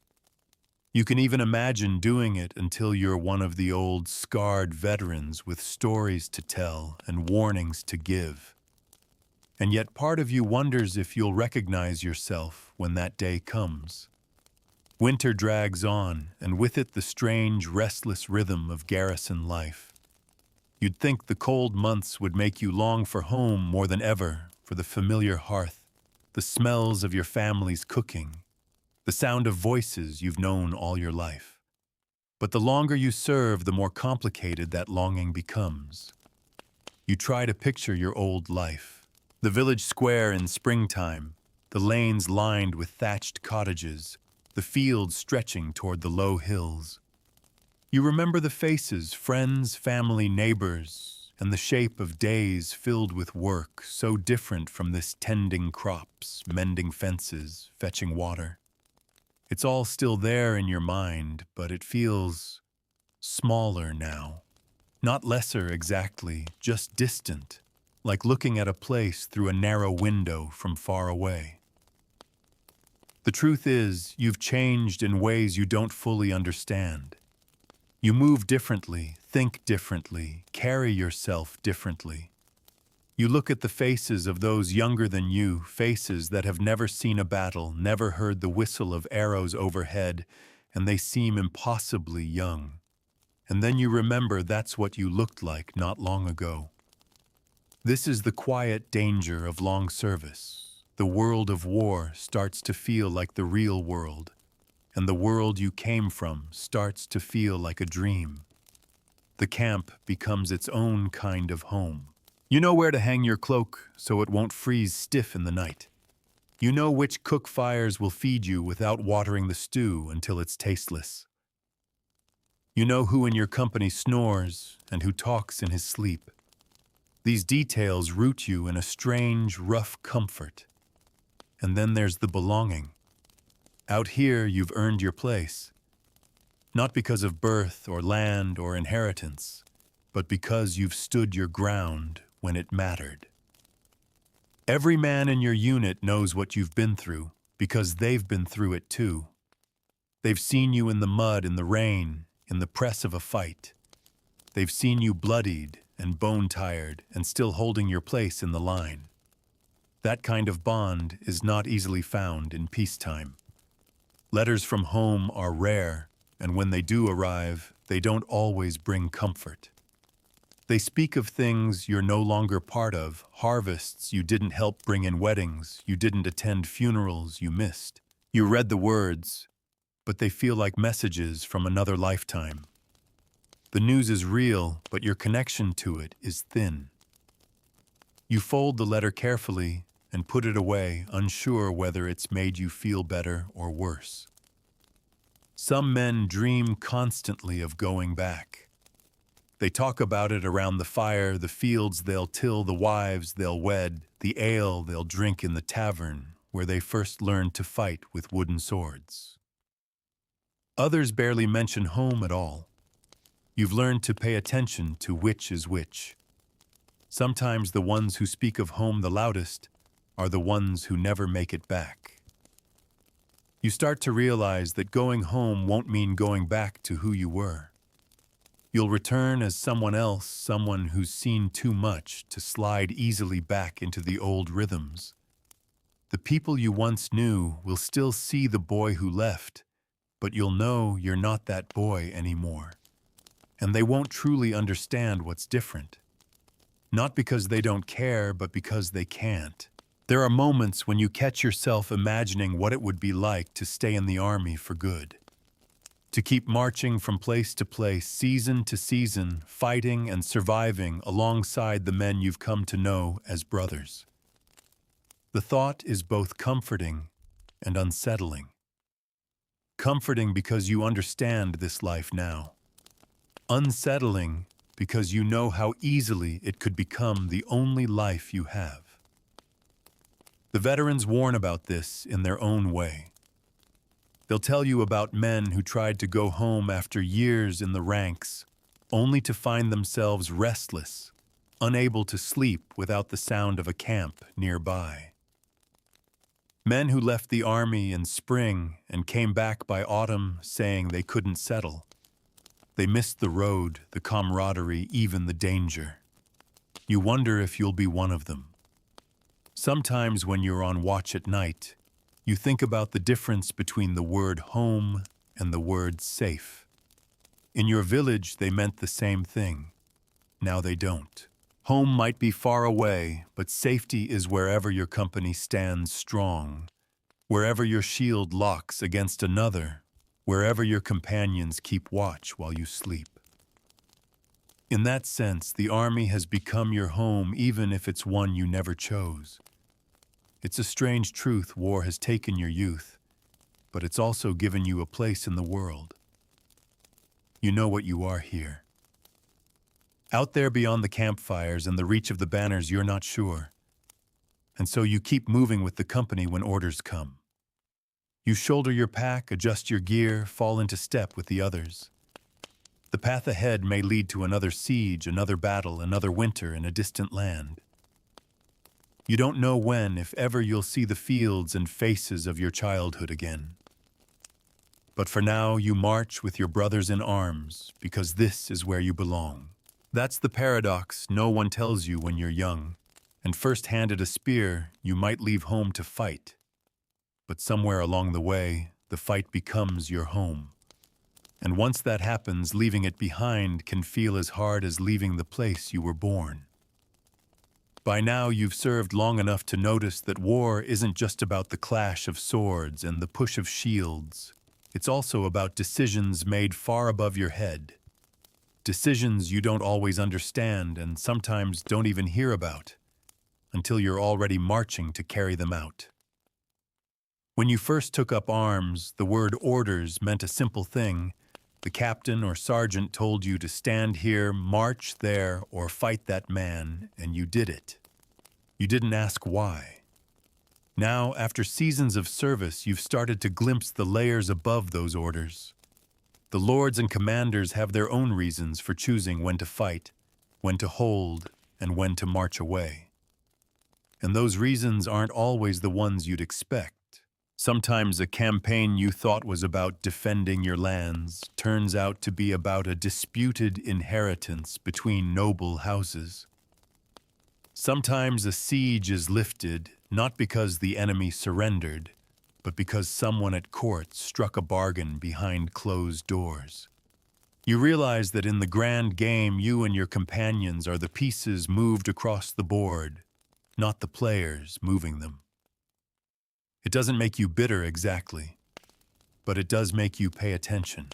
You can even imagine doing it until you're one of the old, scarred veterans with stories to tell and warnings to give. And yet part of you wonders if you'll recognize yourself when that day comes. Winter drags on, and with it the strange, restless rhythm of garrison life. You'd think the cold months would make you long for home more than ever, for the familiar hearth, the smells of your family's cooking, the sound of voices you've known all your life. But the longer you serve, the more complicated that longing becomes. You try to picture your old life. The village square in springtime, the lanes lined with thatched cottages, the fields stretching toward the low hills. You remember the faces, friends, family, neighbors, and the shape of days filled with work so different from this tending crops, mending fences, fetching water. It's all still there in your mind, but it feels smaller now. Not lesser exactly, just distant, like looking at a place through a narrow window from far away. The truth is, you've changed in ways you don't fully understand. You move differently, think differently, carry yourself differently. You look at the faces of those younger than you, faces that have never seen a battle, never heard the whistle of arrows overhead, and they seem impossibly young. And then you remember that's what you looked like not long ago. This is the quiet danger of long service. The world of war starts to feel like the real world, and the world you came from starts to feel like a dream. The camp becomes its own kind of home. You know where to hang your cloak so it won't freeze stiff in the night. You know which cook fires will feed you without watering the stew until it's tasteless. You know who in your company snores and who talks in his sleep. These details root you in a strange, rough comfort. And then there's the belonging. Out here, you've earned your place. Not because of birth or land or inheritance, but because you've stood your ground when it mattered. Every man in your unit knows what you've been through because they've been through it too. They've seen you in the mud, in the rain, in the press of a fight. They've seen you bloodied and bone-tired and still holding your place in the line. That kind of bond is not easily found in peacetime. Letters from home are rare, and when they do arrive, they don't always bring comfort. They speak of things you're no longer part of, harvests you didn't help bring in, weddings you didn't attend, funerals you missed. You read the words, but they feel like messages from another lifetime. The news is real, but your connection to it is thin. You fold the letter carefully and put it away, unsure whether it's made you feel better or worse. Some men dream constantly of going back. They talk about it around the fire, the fields they'll till, the wives they'll wed, the ale they'll drink in the tavern where they first learned to fight with wooden swords. Others barely mention home at all. You've learned to pay attention to which is which. Sometimes the ones who speak of home the loudest are the ones who never make it back. You start to realize that going home won't mean going back to who you were. You'll return as someone else, someone who's seen too much to slide easily back into the old rhythms. The people you once knew will still see the boy who left, but you'll know you're not that boy anymore. And they won't truly understand what's different. Not because they don't care, but because they can't. There are moments when you catch yourself imagining what it would be like to stay in the army for good. To keep marching from place to place, season to season, fighting and surviving alongside the men you've come to know as brothers. The thought is both comforting and unsettling. Comforting because you understand this life now. Unsettling because you know how easily it could become the only life you have. The veterans warn about this in their own way. They'll tell you about men who tried to go home after years in the ranks, only to find themselves restless, unable to sleep without the sound of a camp nearby. Men who left the army in spring and came back by autumn saying they couldn't settle. They missed the road, the camaraderie, even the danger. You wonder if you'll be one of them. Sometimes when you're on watch at night, you think about the difference between the word home and the word safe. In your village, they meant the same thing. Now they don't. Home might be far away, but safety is wherever your company stands strong, wherever your shield locks against another, wherever your companions keep watch while you sleep. In that sense, the army has become your home even if it's one you never chose. It's a strange truth war has taken your youth, but it's also given you a place in the world. You know what you are here. Out there beyond the campfires and the reach of the banners, you're not sure. And so you keep moving with the company when orders come. You shoulder your pack, adjust your gear, fall into step with the others. The path ahead may lead to another siege, another battle, another winter in a distant land. You don't know when, if ever, you'll see the fields and faces of your childhood again. But for now, you march with your brothers in arms, because this is where you belong. That's the paradox no one tells you when you're young, and first handed a spear, you might leave home to fight. But somewhere along the way, the fight becomes your home. And once that happens, leaving it behind can feel as hard as leaving the place you were born. By now, you've served long enough to notice that war isn't just about the clash of swords and the push of shields. It's also about decisions made far above your head. Decisions you don't always understand and sometimes don't even hear about, until you're already marching to carry them out. When you first took up arms, the word orders meant a simple thing. The captain or sergeant told you to stand here, march there, or fight that man, and you did it. You didn't ask why. Now, after seasons of service, you've started to glimpse the layers above those orders. The lords and commanders have their own reasons for choosing when to fight, when to hold, and when to march away. And those reasons aren't always the ones you'd expect. Sometimes a campaign you thought was about defending your lands turns out to be about a disputed inheritance between noble houses. Sometimes a siege is lifted, not because the enemy surrendered, but because someone at court struck a bargain behind closed doors. You realize that in the grand game, you and your companions are the pieces moved across the board, not the players moving them. It doesn't make you bitter exactly, but it does make you pay attention.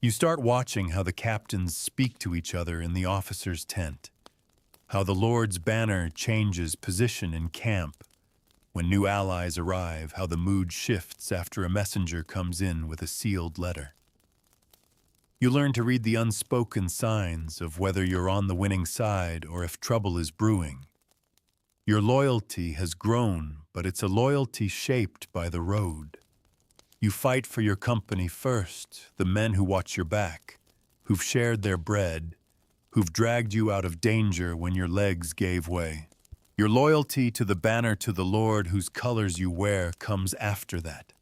You start watching how the captains speak to each other in the officer's tent, how the Lord's banner changes position in camp when new allies arrive, how the mood shifts after a messenger comes in with a sealed letter. You learn to read the unspoken signs of whether you're on the winning side or if trouble is brewing. Your loyalty has grown, but it's a loyalty shaped by the road. You fight for your company first, the men who watch your back, who've shared their bread, who've dragged you out of danger when your legs gave way. Your loyalty to the banner to the Lord whose colors you wear comes after that.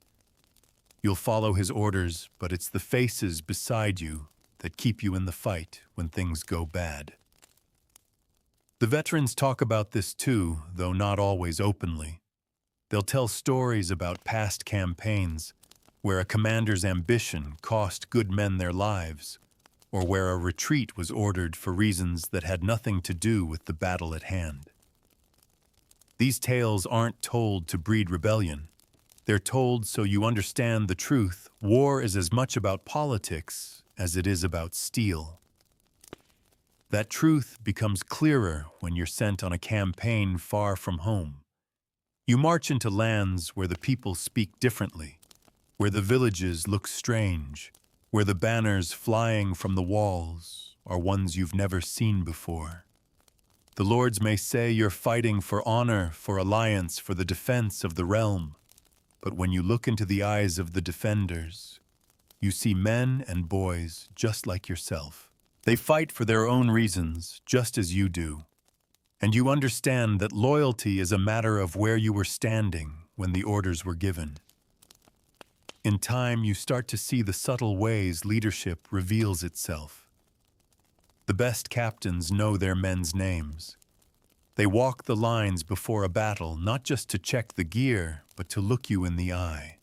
You'll follow his orders, but it's the faces beside you that keep you in the fight when things go bad. The veterans talk about this too, though not always openly. They'll tell stories about past campaigns where a commander's ambition cost good men their lives, or where a retreat was ordered for reasons that had nothing to do with the battle at hand. These tales aren't told to breed rebellion. They're told so you understand the truth. War is as much about politics as it is about steel. That truth becomes clearer when you're sent on a campaign far from home. You march into lands where the people speak differently, where the villages look strange, where the banners flying from the walls are ones you've never seen before. The lords may say you're fighting for honor, for alliance, for the defense of the realm. But when you look into the eyes of the defenders, you see men and boys just like yourself. They fight for their own reasons, just as you do. And you understand that loyalty is a matter of where you were standing when the orders were given. In time, you start to see the subtle ways leadership reveals itself. The best captains know their men's names. They walk the lines before a battle, not just to check the gear, but to look you in the eye.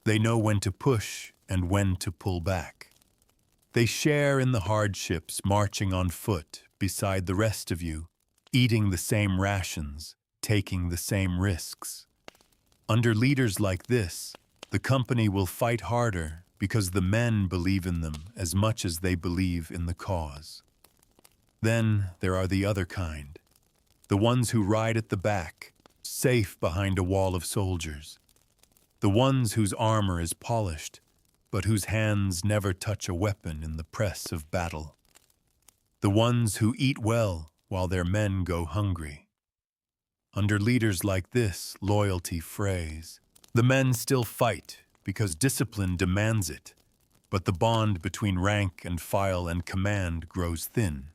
They know when to push and when to pull back. They share in the hardships, marching on foot beside the rest of you, eating the same rations, taking the same risks. Under leaders like this, the company will fight harder because the men believe in them as much as they believe in the cause. Then there are the other kind, the ones who ride at the back, safe behind a wall of soldiers, the ones whose armor is polished, but whose hands never touch a weapon in the press of battle, the ones who eat well while their men go hungry. Under leaders like this, loyalty frays. The men still fight because discipline demands it, but the bond between rank and file and command grows thin.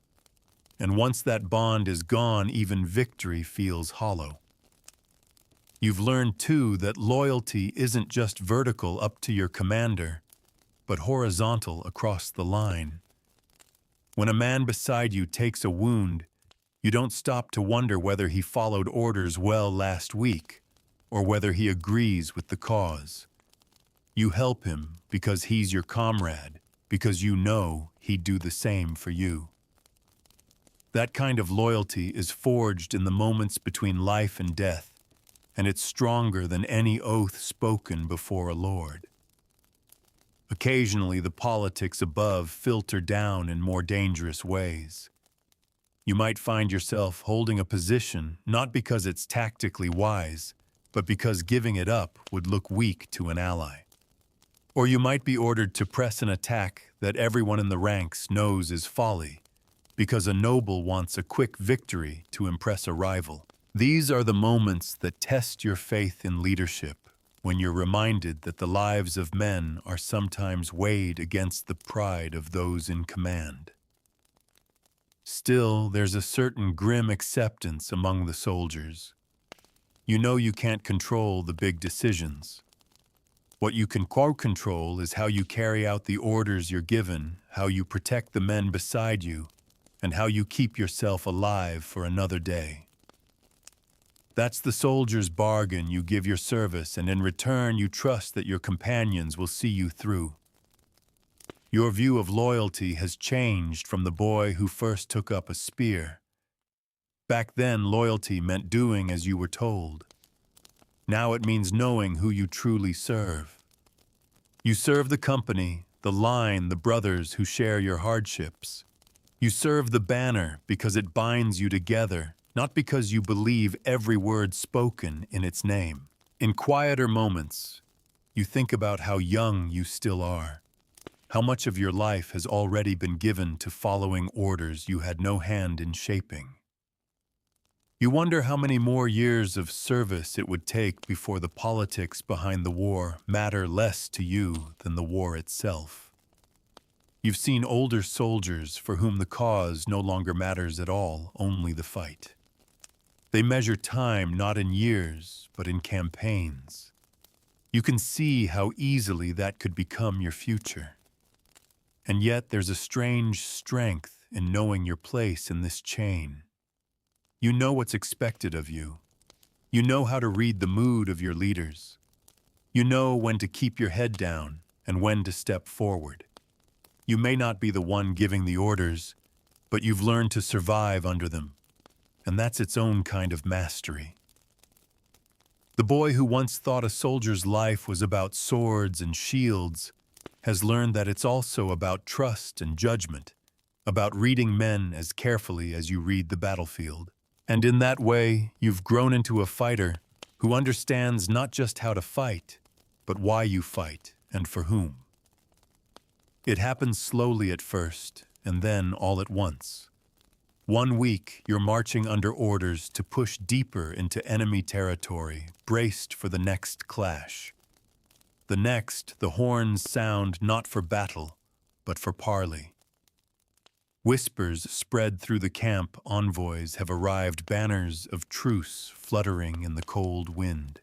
And once that bond is gone, even victory feels hollow. You've learned, too, that loyalty isn't just vertical up to your commander, but horizontal across the line. When a man beside you takes a wound, you don't stop to wonder whether he followed orders well last week, or whether he agrees with the cause. You help him because he's your comrade, because you know he'd do the same for you. That kind of loyalty is forged in the moments between life and death, and it's stronger than any oath spoken before a lord. Occasionally, the politics above filter down in more dangerous ways. You might find yourself holding a position not because it's tactically wise, but because giving it up would look weak to an ally. Or you might be ordered to press an attack that everyone in the ranks knows is folly, because a noble wants a quick victory to impress a rival. These are the moments that test your faith in leadership, when you're reminded that the lives of men are sometimes weighed against the pride of those in command. Still, there's a certain grim acceptance among the soldiers. You know you can't control the big decisions. What you can control is how you carry out the orders you're given, how you protect the men beside you, and how you keep yourself alive for another day. That's the soldier's bargain. You give your service, and in return you trust that your companions will see you through. Your view of loyalty has changed from the boy who first took up a spear. Back then, loyalty meant doing as you were told. Now it means knowing who you truly serve. You serve the company, the line, the brothers who share your hardships. You serve the banner because it binds you together, not because you believe every word spoken in its name. In quieter moments, you think about how young you still are, how much of your life has already been given to following orders you had no hand in shaping. You wonder how many more years of service it would take before the politics behind the war matter less to you than the war itself. You've seen older soldiers for whom the cause no longer matters at all, only the fight. They measure time not in years, but in campaigns. You can see how easily that could become your future. And yet there's a strange strength in knowing your place in this chain. You know what's expected of you. You know how to read the mood of your leaders. You know when to keep your head down and when to step forward. You may not be the one giving the orders, but you've learned to survive under them, and that's its own kind of mastery. The boy who once thought a soldier's life was about swords and shields has learned that it's also about trust and judgment, about reading men as carefully as you read the battlefield. And in that way, you've grown into a fighter who understands not just how to fight, but why you fight and for whom. It happens slowly at first, and then all at once. One week, you're marching under orders to push deeper into enemy territory, braced for the next clash. The next, the horns sound not for battle, but for parley. Whispers spread through the camp, envoys have arrived, banners of truce fluttering in the cold wind.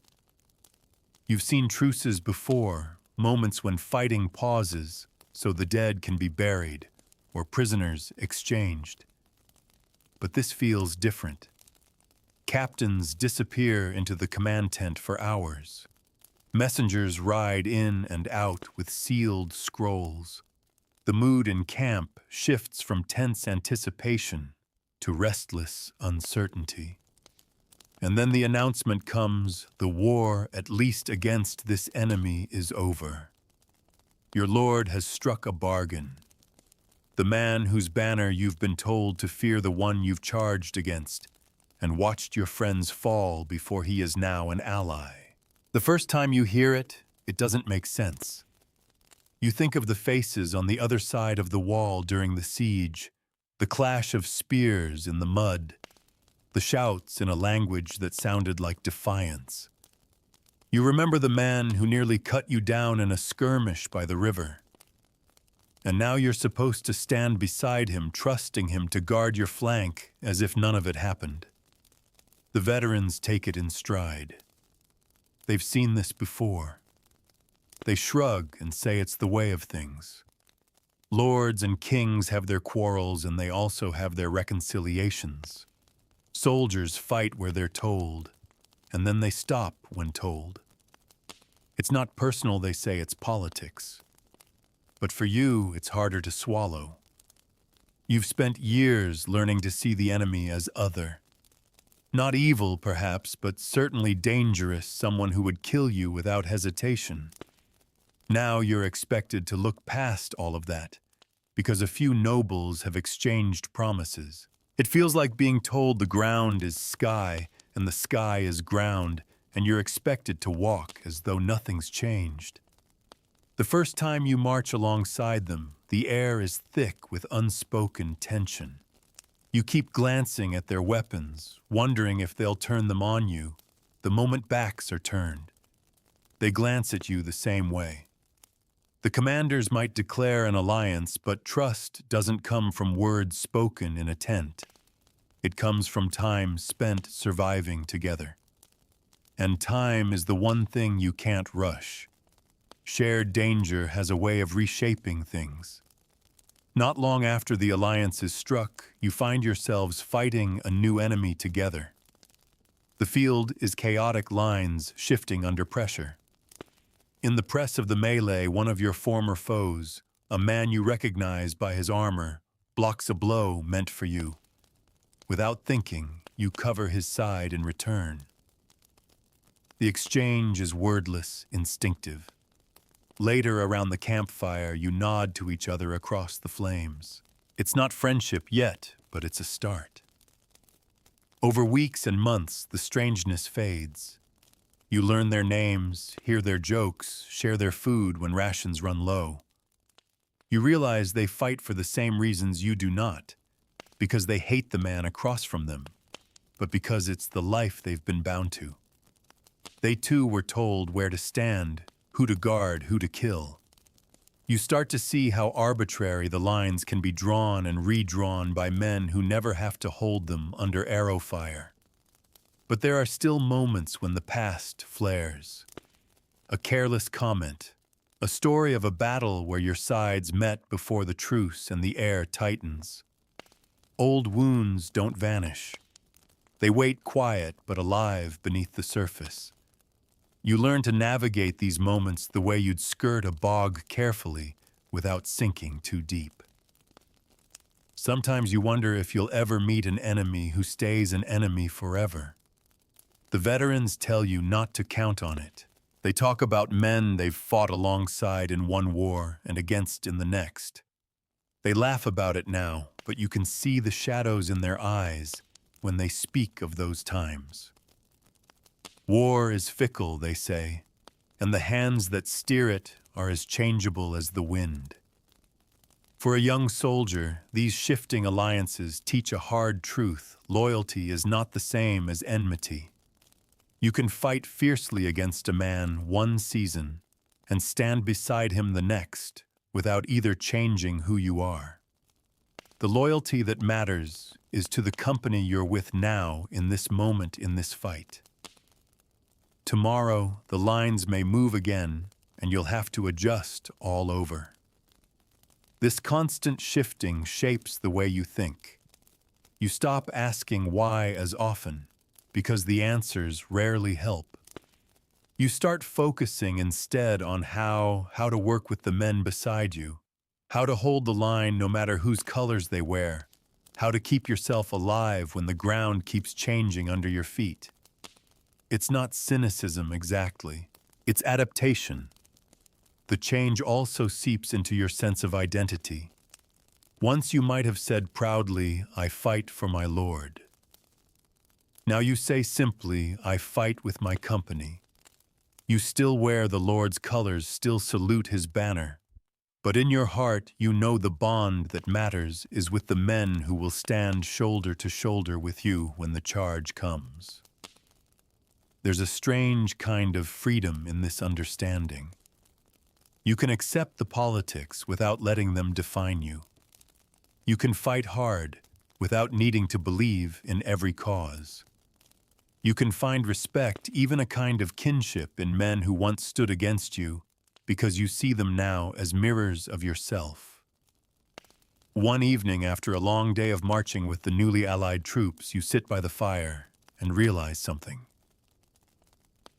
You've seen truces before, moments when fighting pauses so the dead can be buried or prisoners exchanged. But this feels different. Captains disappear into the command tent for hours. Messengers ride in and out with sealed scrolls. The mood in camp shifts from tense anticipation to restless uncertainty. And then the announcement comes, the war, at least against this enemy, is over. Your lord has struck a bargain. The man whose banner you've been told to fear, the one you've charged against, and watched your friends fall before he is now an ally. The first time you hear it, it doesn't make sense. You think of the faces on the other side of the wall during the siege, the clash of spears in the mud, the shouts in a language that sounded like defiance. You remember the man who nearly cut you down in a skirmish by the river. And now you're supposed to stand beside him, trusting him to guard your flank as if none of it happened. The veterans take it in stride. They've seen this before. They shrug and say it's the way of things. Lords and kings have their quarrels, and they also have their reconciliations. Soldiers fight where they're told, and then they stop when told. It's not personal, they say, it's politics. But for you, it's harder to swallow. You've spent years learning to see the enemy as other. Not evil, perhaps, but certainly dangerous, someone who would kill you without hesitation. Now you're expected to look past all of that, because a few nobles have exchanged promises. It feels like being told the ground is sky and the sky is ground, and you're expected to walk as though nothing's changed. The first time you march alongside them, the air is thick with unspoken tension. You keep glancing at their weapons, wondering if they'll turn them on you, the moment backs are turned. They glance at you the same way. The commanders might declare an alliance, but trust doesn't come from words spoken in a tent. It comes from time spent surviving together. And time is the one thing you can't rush. Shared danger has a way of reshaping things. Not long after the alliance is struck, you find yourselves fighting a new enemy together. The field is chaotic lines shifting under pressure. In the press of the melee, one of your former foes, a man you recognize by his armor, blocks a blow meant for you. Without thinking, you cover his side in return. The exchange is wordless, instinctive. Later, around the campfire, you nod to each other across the flames. It's not friendship yet, but it's a start. Over weeks and months, the strangeness fades. You learn their names, hear their jokes, share their food when rations run low. You realize they fight for the same reasons you do not, because they hate the man across from them, but because it's the life they've been bound to. They too were told where to stand, who to guard, who to kill. You start to see how arbitrary the lines can be drawn and redrawn by men who never have to hold them under arrow fire. But there are still moments when the past flares. A careless comment, a story of a battle where your sides met before the truce and the air tightens. Old wounds don't vanish. They wait quiet but alive beneath the surface. You learn to navigate these moments the way you'd skirt a bog carefully without sinking too deep. Sometimes you wonder if you'll ever meet an enemy who stays an enemy forever. The veterans tell you not to count on it. They talk about men they've fought alongside in one war and against in the next. They laugh about it now, but you can see the shadows in their eyes when they speak of those times. War is fickle, they say, and the hands that steer it are as changeable as the wind. For a young soldier, these shifting alliances teach a hard truth: loyalty is not the same as enmity. You can fight fiercely against a man one season and stand beside him the next without either changing who you are. The loyalty that matters is to the company you're with now in this moment in this fight. Tomorrow, the lines may move again and you'll have to adjust all over. This constant shifting shapes the way you think. You stop asking why as often, because the answers rarely help. You start focusing instead on how to work with the men beside you, how to hold the line no matter whose colors they wear, how to keep yourself alive when the ground keeps changing under your feet. It's not cynicism exactly, it's adaptation. The change also seeps into your sense of identity. Once you might have said proudly, "I fight for my Lord." Now you say simply, "I fight with my company." You still wear the Lord's colors, still salute his banner. But in your heart, you know the bond that matters is with the men who will stand shoulder to shoulder with you when the charge comes. There's a strange kind of freedom in this understanding. You can accept the politics without letting them define you. You can fight hard without needing to believe in every cause. You can find respect, even a kind of kinship, in men who once stood against you because you see them now as mirrors of yourself. One evening after a long day of marching with the newly allied troops, you sit by the fire and realize something.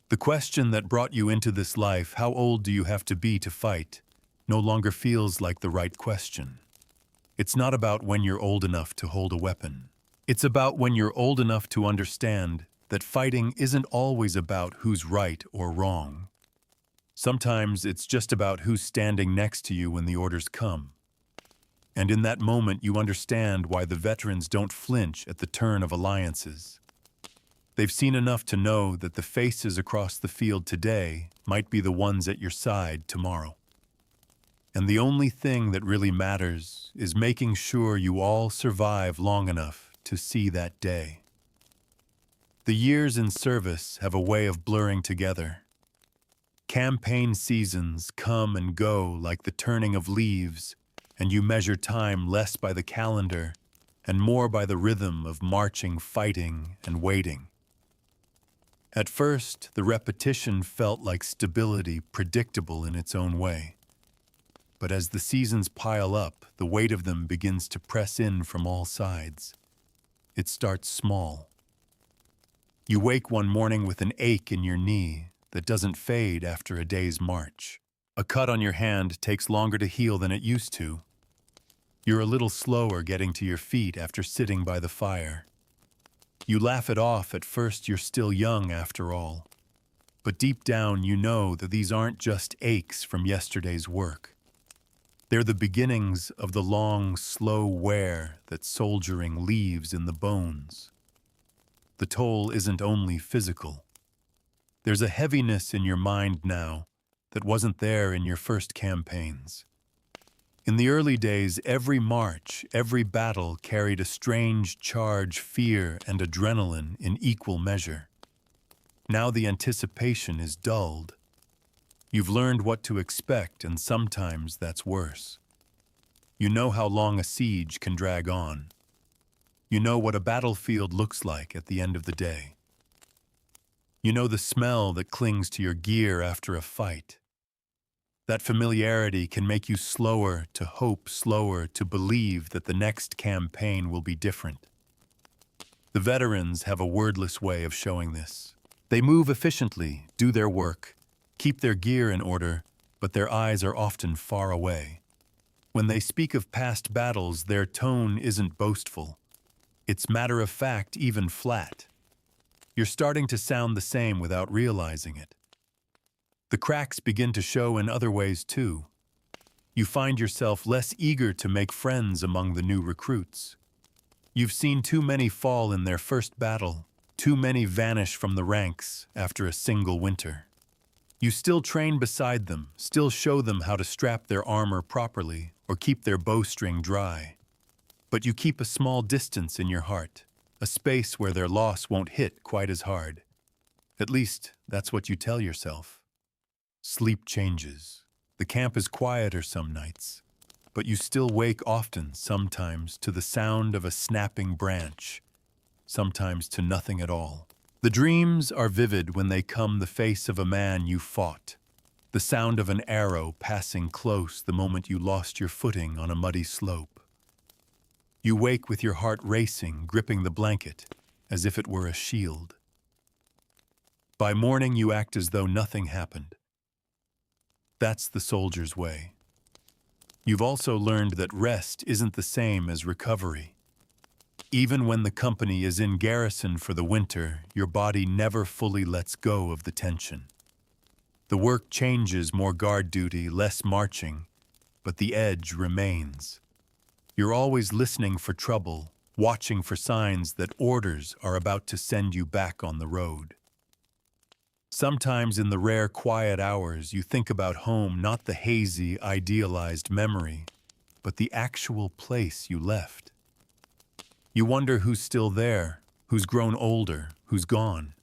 The question that brought you into this life, how old do you have to be to fight, no longer feels like the right question. It's not about when you're old enough to hold a weapon. It's about when you're old enough to understand that fighting isn't always about who's right or wrong. Sometimes it's just about who's standing next to you when the orders come. And in that moment, you understand why the veterans don't flinch at the turn of alliances. They've seen enough to know that the faces across the field today might be the ones at your side tomorrow. And the only thing that really matters is making sure you all survive long enough to see that day. The years in service have a way of blurring together. Campaign seasons come and go like the turning of leaves, and you measure time less by the calendar and more by the rhythm of marching, fighting, and waiting. At first, the repetition felt like stability, predictable in its own way. But as the seasons pile up, the weight of them begins to press in from all sides. It starts small. You wake one morning with an ache in your knee that doesn't fade after a day's march. A cut on your hand takes longer to heal than it used to. You're a little slower getting to your feet after sitting by the fire. You laugh it off. At first, you're still young after all. But deep down, you know that these aren't just aches from yesterday's work. They're the beginnings of the long, slow wear that soldiering leaves in the bones. The toll isn't only physical. There's a heaviness in your mind now that wasn't there in your first campaigns. In the early days, every march, every battle carried a strange charge, fear, and adrenaline in equal measure. Now the anticipation is dulled. You've learned what to expect, and sometimes that's worse. You know how long a siege can drag on. You know what a battlefield looks like at the end of the day. You know the smell that clings to your gear after a fight. That familiarity can make you slower to hope, slower to believe that the next campaign will be different. The veterans have a wordless way of showing this. They move efficiently, do their work, keep their gear in order, but their eyes are often far away. When they speak of past battles, their tone isn't boastful. It's matter of fact, even flat. You're starting to sound the same without realizing it. The cracks begin to show in other ways too. You find yourself less eager to make friends among the new recruits. You've seen too many fall in their first battle, too many vanish from the ranks after a single winter. You still train beside them, still show them how to strap their armor properly or keep their bowstring dry. But you keep a small distance in your heart, a space where their loss won't hit quite as hard. At least, that's what you tell yourself. Sleep changes. The camp is quieter some nights, but you still wake often, sometimes to the sound of a snapping branch, sometimes to nothing at all. The dreams are vivid when they come the face of a man you fought, the sound of an arrow passing close the moment you lost your footing on a muddy slope. You wake with your heart racing, gripping the blanket, as if it were a shield. By morning you act as though nothing happened. That's the soldier's way. You've also learned that rest isn't the same as recovery. Even when the company is in garrison for the winter, your body never fully lets go of the tension. The work changes, more guard duty, less marching, but the edge remains. You're always listening for trouble, watching for signs that orders are about to send you back on the road. Sometimes in the rare quiet hours, you think about home, not the hazy, idealized memory, but the actual place you left. You wonder who's still there, who's grown older, who's gone.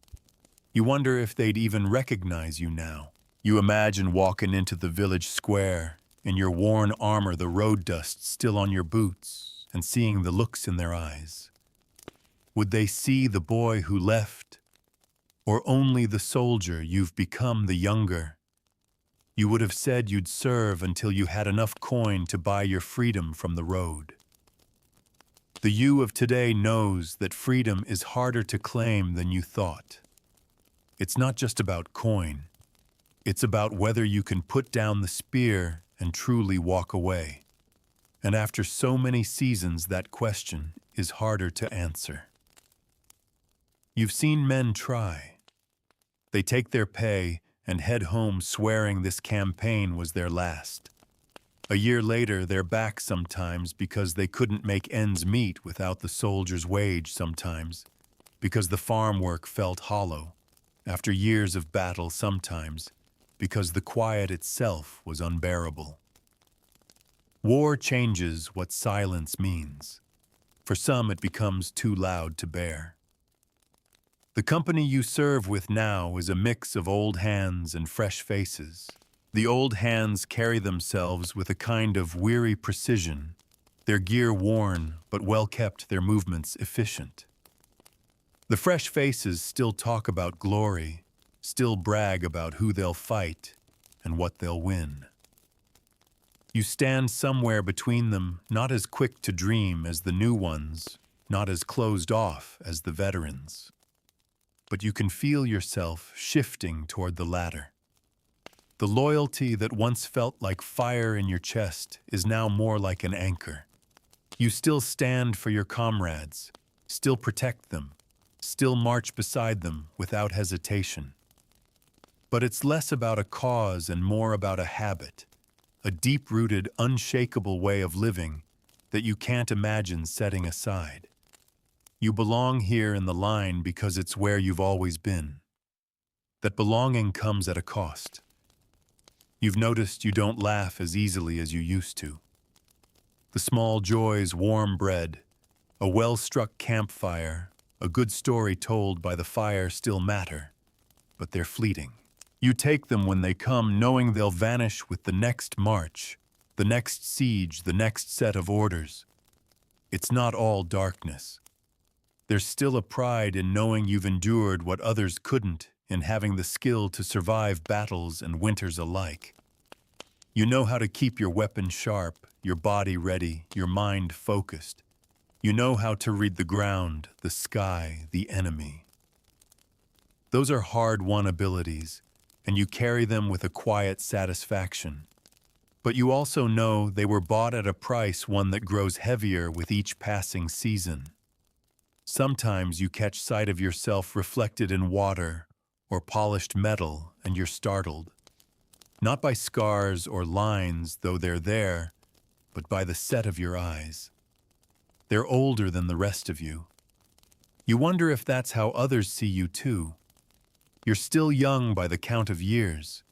You wonder if they'd even recognize you now. You imagine walking into the village square, in your worn armor, the road dust still on your boots, and seeing the looks in their eyes. Would they see the boy who left? Or only the soldier you've become, the younger? You would have said you'd serve until you had enough coin to buy your freedom from the road. The you of today knows that freedom is harder to claim than you thought. It's not just about coin. It's about whether you can put down the spear and truly walk away. And after so many seasons, that question is harder to answer. You've seen men try. They take their pay and head home swearing this campaign was their last. A year later, they're back sometimes because they couldn't make ends meet without the soldier's wage sometimes, because the farm work felt hollow, after years of battle sometimes, because the quiet itself was unbearable. War changes what silence means. For some, it becomes too loud to bear. The company you serve with now is a mix of old hands and fresh faces. The old hands carry themselves with a kind of weary precision, their gear worn but well kept, their movements efficient. The fresh faces still talk about glory, still brag about who they'll fight and what they'll win. You stand somewhere between them, not as quick to dream as the new ones, not as closed off as the veterans. But you can feel yourself shifting toward the latter. The loyalty that once felt like fire in your chest is now more like an anchor. You still stand for your comrades, still protect them, still march beside them without hesitation. But it's less about a cause and more about a habit, a deep-rooted, unshakable way of living that you can't imagine setting aside. You belong here in the line because it's where you've always been. That belonging comes at a cost. You've noticed you don't laugh as easily as you used to. The small joys, warm bread, a well-struck campfire, a good story told by the fire still matter, but they're fleeting. You take them when they come, knowing they'll vanish with the next march, the next siege, the next set of orders. It's not all darkness. There's still a pride in knowing you've endured what others couldn't in having the skill to survive battles and winters alike. You know how to keep your weapon sharp, your body ready, your mind focused. You know how to read the ground, the sky, the enemy. Those are hard-won abilities, and you carry them with a quiet satisfaction. But you also know they were bought at a price, one that grows heavier with each passing season. Sometimes you catch sight of yourself reflected in water or polished metal, and you're startled. Not by scars or lines, though they're there, but by the set of your eyes. They're older than the rest of you. You wonder if that's how others see you too. You're still young by the count of years.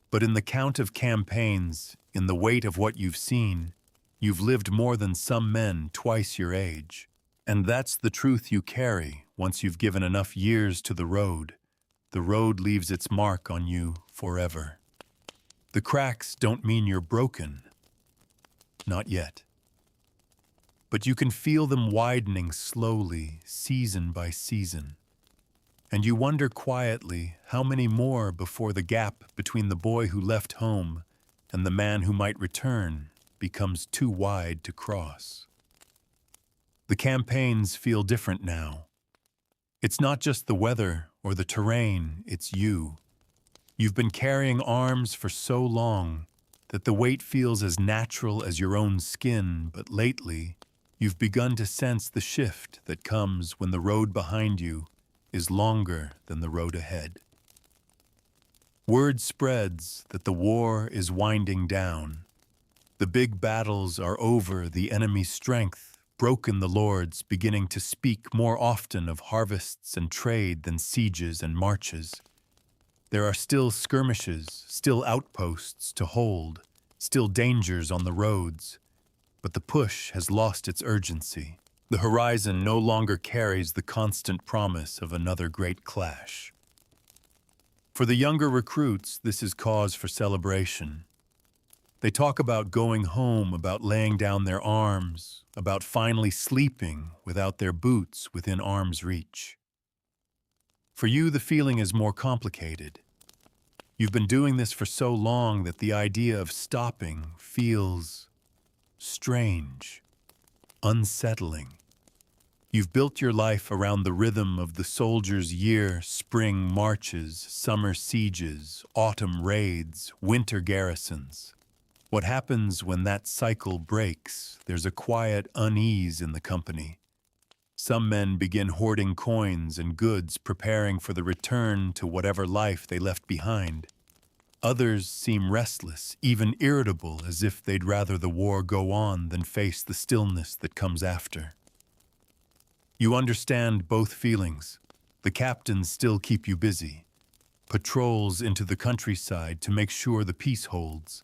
But in the count of campaigns, in the weight of what you've seen, you've lived more than some men twice your age. And that's the truth you carry once you've given enough years to the road. The road leaves its mark on you forever. The cracks don't mean you're broken. Not yet. But you can feel them widening slowly, season by season. And you wonder quietly how many more before the gap between the boy who left home and the man who might return becomes too wide to cross. The campaigns feel different now. It's not just the weather or the terrain, it's you. You've been carrying arms for so long that the weight feels as natural as your own skin, but lately, you've begun to sense the shift that comes when the road behind you is longer than the road ahead. Word spreads that the war is winding down. The big battles are over, the enemy's strength broken, the lords beginning to speak more often of harvests and trade than sieges and marches. There are still skirmishes, still outposts to hold, still dangers on the roads, but the push has lost its urgency. The horizon no longer carries the constant promise of another great clash. For the younger recruits, this is cause for celebration. They talk about going home, about laying down their arms, about finally sleeping without their boots within arm's reach. For you, the feeling is more complicated. You've been doing this for so long that the idea of stopping feels strange, unsettling. You've built your life around the rhythm of the soldier's year, spring marches, summer sieges, autumn raids, winter garrisons. What happens when that cycle breaks? There's a quiet unease in the company. Some men begin hoarding coins and goods, preparing for the return to whatever life they left behind. Others seem restless, even irritable, as if they'd rather the war go on than face the stillness that comes after. You understand both feelings. The captains still keep you busy. Patrols into the countryside to make sure the peace holds.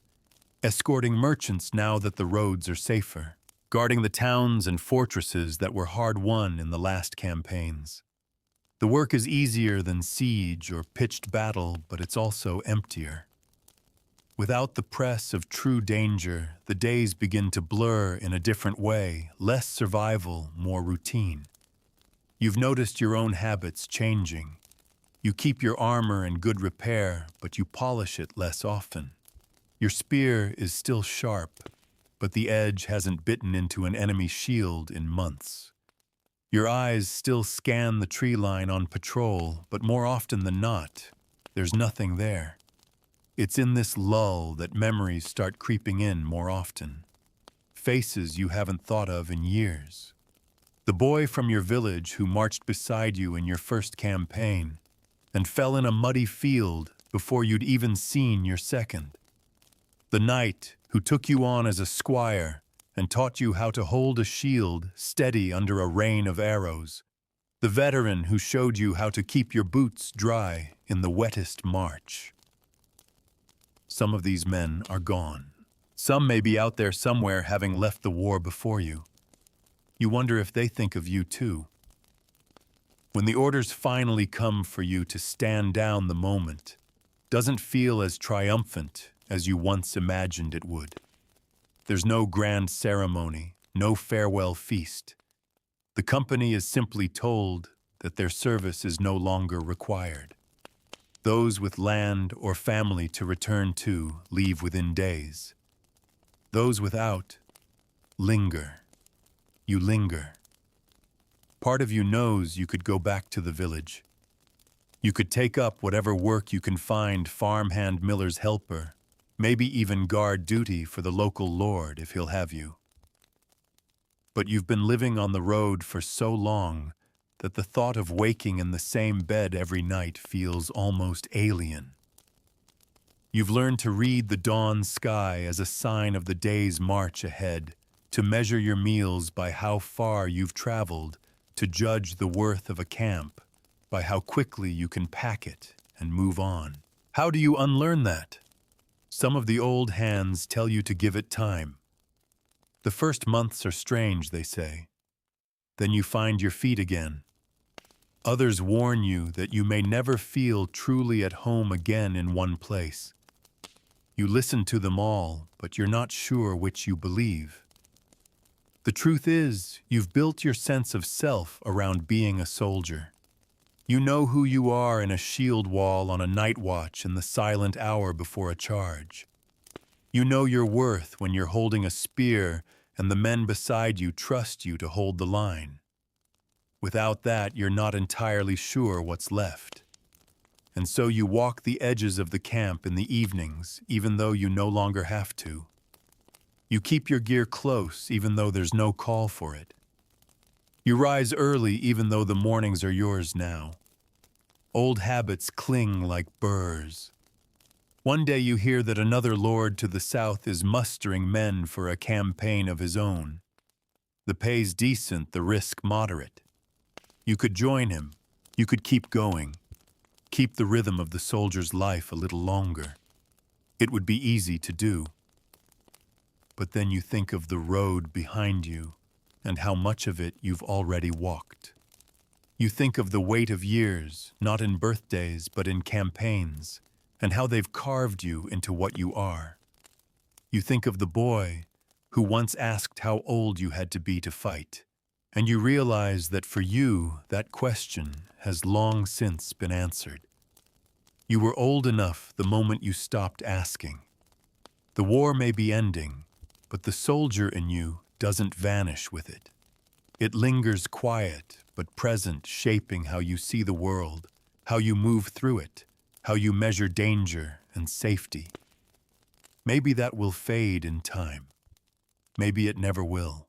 Escorting merchants now that the roads are safer. Guarding the towns and fortresses that were hard won in the last campaigns. The work is easier than siege or pitched battle, but it's also emptier. Without the press of true danger, the days begin to blur in a different way, less survival, more routine. You've noticed your own habits changing. You keep your armor in good repair, but you polish it less often. Your spear is still sharp, but the edge hasn't bitten into an enemy shield in months. Your eyes still scan the tree line on patrol, but more often than not, there's nothing there. It's in this lull that memories start creeping in more often. Faces you haven't thought of in years. The boy from your village who marched beside you in your first campaign and fell in a muddy field before you'd even seen your second. The knight who took you on as a squire and taught you how to hold a shield steady under a rain of arrows. The veteran who showed you how to keep your boots dry in the wettest march. Some of these men are gone. Some may be out there somewhere having left the war before you. You wonder if they think of you too. When the orders finally come for you to stand down, the moment doesn't feel as triumphant as you once imagined it would. There's no grand ceremony, no farewell feast. The company is simply told that their service is no longer required. Those with land or family to return to leave within days. Those without linger. You linger. Part of you knows you could go back to the village. You could take up whatever work you can find, farmhand miller's helper, maybe even guard duty for the local lord if he'll have you. But you've been living on the road for so long that the thought of waking in the same bed every night feels almost alien. You've learned to read the dawn sky as a sign of the day's march ahead, to measure your meals by how far you've traveled, to judge the worth of a camp by how quickly you can pack it and move on. How do you unlearn that? Some of the old hands tell you to give it time. The first months are strange, they say. Then you find your feet again. Others warn you that you may never feel truly at home again in one place. You listen to them all, but you're not sure which you believe. The truth is, you've built your sense of self around being a soldier. You know who you are in a shield wall on a night watch in the silent hour before a charge. You know your worth when you're holding a spear and the men beside you trust you to hold the line. Without that, you're not entirely sure what's left. And so you walk the edges of the camp in the evenings, even though you no longer have to. You keep your gear close, even though there's no call for it. You rise early, even though the mornings are yours now. Old habits cling like burrs. One day you hear that another lord to the south is mustering men for a campaign of his own. The pay's decent, the risk moderate. You could join him. You could keep going. Keep the rhythm of the soldier's life a little longer. It would be easy to do. But then you think of the road behind you and how much of it you've already walked. You think of the weight of years, not in birthdays, but in campaigns, and how they've carved you into what you are. You think of the boy who once asked how old you had to be to fight, and you realize that for you, that question has long since been answered. You were old enough the moment you stopped asking. The war may be ending, but the soldier in you doesn't vanish with it. It lingers quiet but present, shaping how you see the world, how you move through it, how you measure danger and safety. Maybe that will fade in time. Maybe it never will.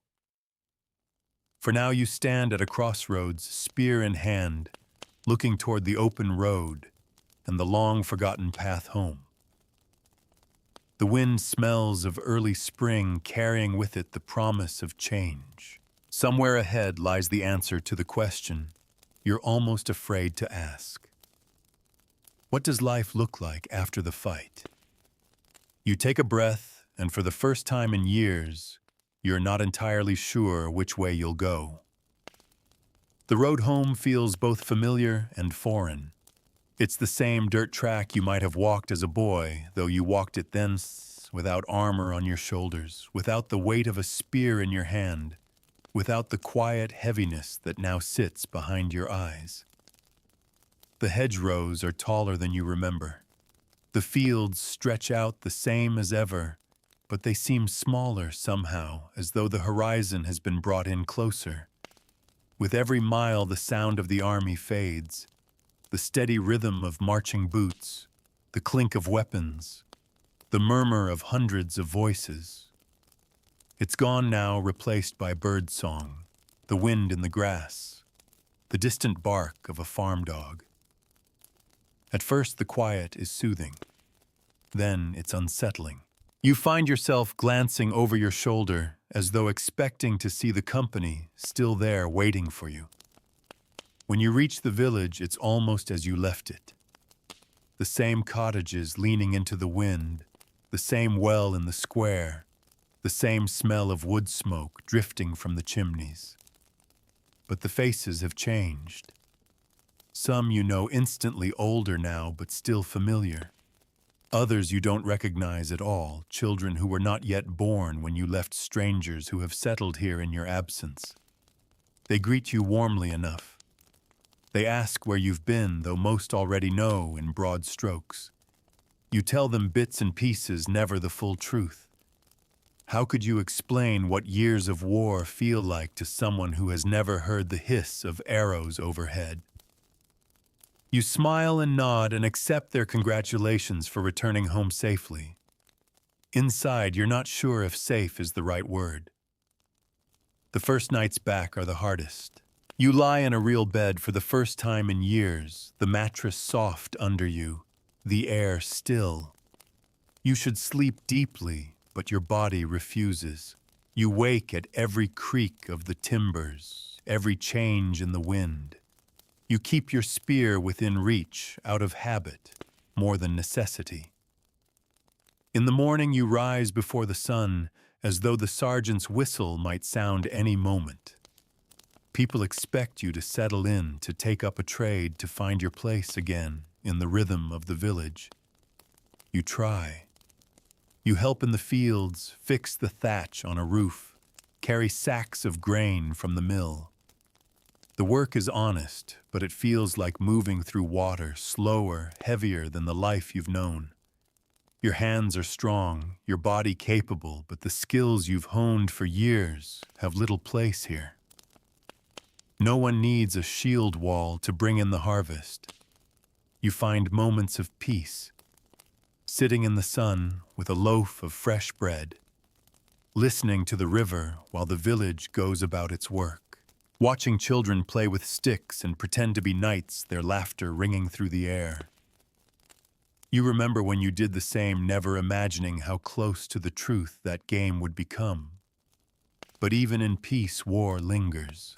For now you stand at a crossroads, spear in hand, looking toward the open road and the long-forgotten path home. The wind smells of early spring, carrying with it the promise of change. Somewhere ahead lies the answer to the question you're almost afraid to ask. What does life look like after the fight? You take a breath, and for the first time in years, you're not entirely sure which way you'll go. The road home feels both familiar and foreign. It's the same dirt track you might have walked as a boy, though you walked it then without armor on your shoulders, without the weight of a spear in your hand, without the quiet heaviness that now sits behind your eyes. The hedgerows are taller than you remember. The fields stretch out the same as ever, but they seem smaller somehow, as though the horizon has been brought in closer. With every mile, the sound of the army fades, the steady rhythm of marching boots, the clink of weapons, the murmur of hundreds of voices. It's gone now, replaced by bird song, the wind in the grass, the distant bark of a farm dog. At first, the quiet is soothing. Then it's unsettling. You find yourself glancing over your shoulder as though expecting to see the company still there waiting for you. When you reach the village, it's almost as you left it. The same cottages leaning into the wind, the same well in the square, the same smell of wood smoke drifting from the chimneys. But the faces have changed. Some you know instantly, older now, but still familiar. Others you don't recognize at all, children who were not yet born when you left, strangers who have settled here in your absence. They greet you warmly enough. They ask where you've been, though most already know in broad strokes. You tell them bits and pieces, never the full truth. How could you explain what years of war feel like to someone who has never heard the hiss of arrows overhead? You smile and nod and accept their congratulations for returning home safely. Inside, you're not sure if safe is the right word. The first nights back are the hardest. You lie in a real bed for the first time in years, the mattress soft under you, the air still. You should sleep deeply, but your body refuses. You wake at every creak of the timbers, every change in the wind. You keep your spear within reach, out of habit, more than necessity. In the morning you rise before the sun, as though the sergeant's whistle might sound any moment. People expect you to settle in, to take up a trade, to find your place again in the rhythm of the village. You try. You help in the fields, fix the thatch on a roof, carry sacks of grain from the mill. The work is honest, but it feels like moving through water, slower, heavier than the life you've known. Your hands are strong, your body capable, but the skills you've honed for years have little place here. No one needs a shield wall to bring in the harvest. You find moments of peace, sitting in the sun with a loaf of fresh bread, listening to the river while the village goes about its work, watching children play with sticks and pretend to be knights, their laughter ringing through the air. You remember when you did the same, never imagining how close to the truth that game would become. But even in peace, war lingers.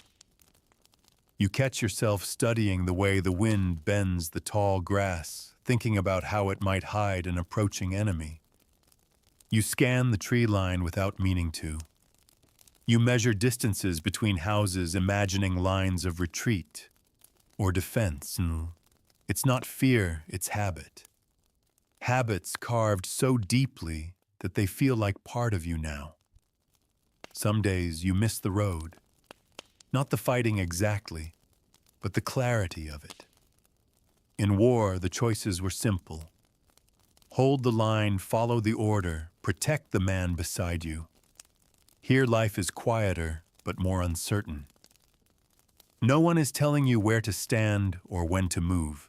You catch yourself studying the way the wind bends the tall grass, thinking about how it might hide an approaching enemy. You scan the tree line without meaning to. You measure distances between houses, imagining lines of retreat or defense. It's not fear, it's habit. Habits carved so deeply that they feel like part of you now. Some days you miss the road. Not the fighting exactly, but the clarity of it. In war, the choices were simple. Hold the line, follow the order, protect the man beside you. Here life is quieter, but more uncertain. No one is telling you where to stand or when to move.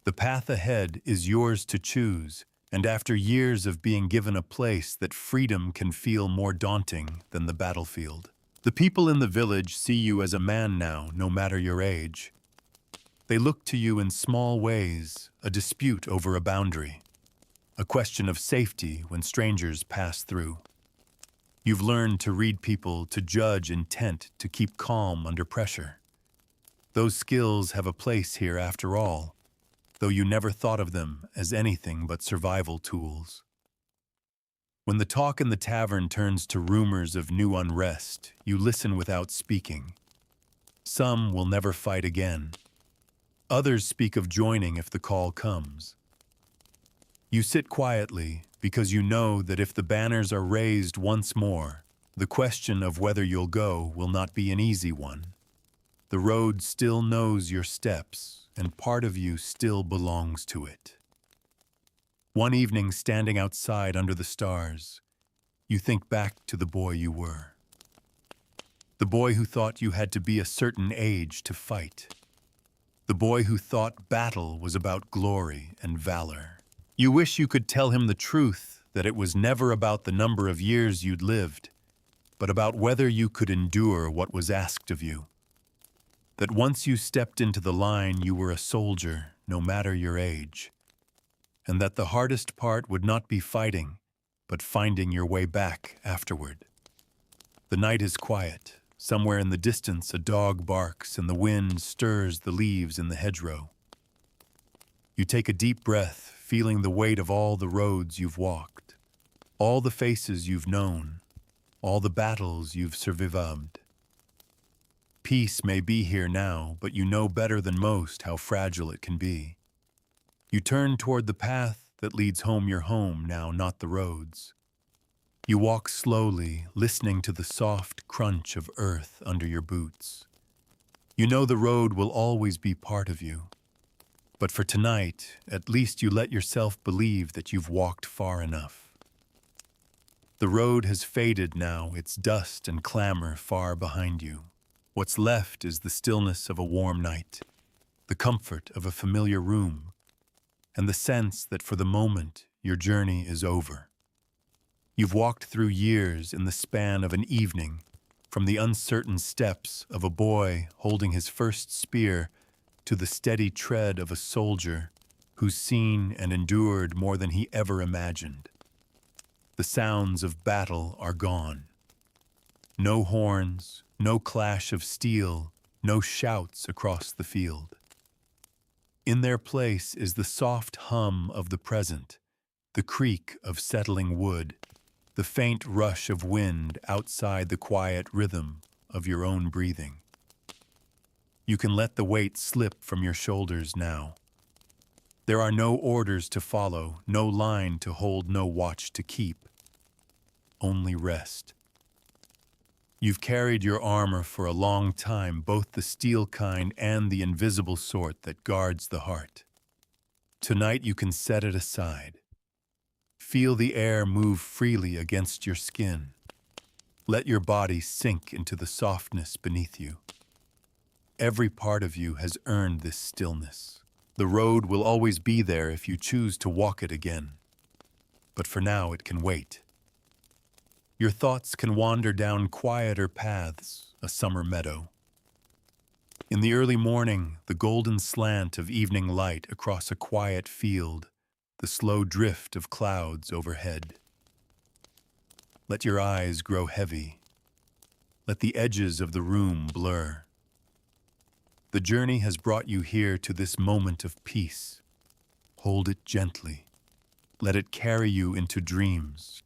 The path ahead is yours to choose, and after years of being given a place, that freedom can feel more daunting than the battlefield. The people in the village see you as a man now, no matter your age. They look to you in small ways, a dispute over a boundary, a question of safety when strangers pass through. You've learned to read people, to judge intent, to keep calm under pressure. Those skills have a place here after all, though you never thought of them as anything but survival tools. When the talk in the tavern turns to rumors of new unrest, you listen without speaking. Some will never fight again. Others speak of joining if the call comes. You sit quietly because you know that if the banners are raised once more, the question of whether you'll go will not be an easy one. The road still knows your steps, and part of you still belongs to it. One evening, standing outside under the stars, you think back to the boy you were. The boy who thought you had to be a certain age to fight. The boy who thought battle was about glory and valor. You wish you could tell him the truth, that it was never about the number of years you'd lived, but about whether you could endure what was asked of you. That once you stepped into the line, you were a soldier, no matter your age. And that the hardest part would not be fighting, but finding your way back afterward. The night is quiet. Somewhere in the distance, a dog barks and the wind stirs the leaves in the hedgerow. You take a deep breath, feeling the weight of all the roads you've walked, all the faces you've known, all the battles you've survived. Peace may be here now, but you know better than most how fragile it can be. You turn toward the path that leads home, your home now, not the roads. You walk slowly, listening to the soft crunch of earth under your boots. You know the road will always be part of you. But for tonight, at least you let yourself believe that you've walked far enough. The road has faded now, its dust and clamor far behind you. What's left is the stillness of a warm night, the comfort of a familiar room, and the sense that for the moment your journey is over. You've walked through years in the span of an evening, from the uncertain steps of a boy holding his first spear to the steady tread of a soldier who's seen and endured more than he ever imagined. The sounds of battle are gone. No horns, no clash of steel, no shouts across the field. In their place is the soft hum of the present, the creak of settling wood, the faint rush of wind outside the quiet rhythm of your own breathing. You can let the weight slip from your shoulders now. There are no orders to follow, no line to hold, no watch to keep. Only rest. You've carried your armor for a long time, both the steel kind and the invisible sort that guards the heart. Tonight you can set it aside. Feel the air move freely against your skin. Let your body sink into the softness beneath you. Every part of you has earned this stillness. The road will always be there if you choose to walk it again. But for now it can wait. Your thoughts can wander down quieter paths, a summer meadow. In the early morning, the golden slant of evening light across a quiet field, the slow drift of clouds overhead. Let your eyes grow heavy. Let the edges of the room blur. The journey has brought you here to this moment of peace. Hold it gently. Let it carry you into dreams,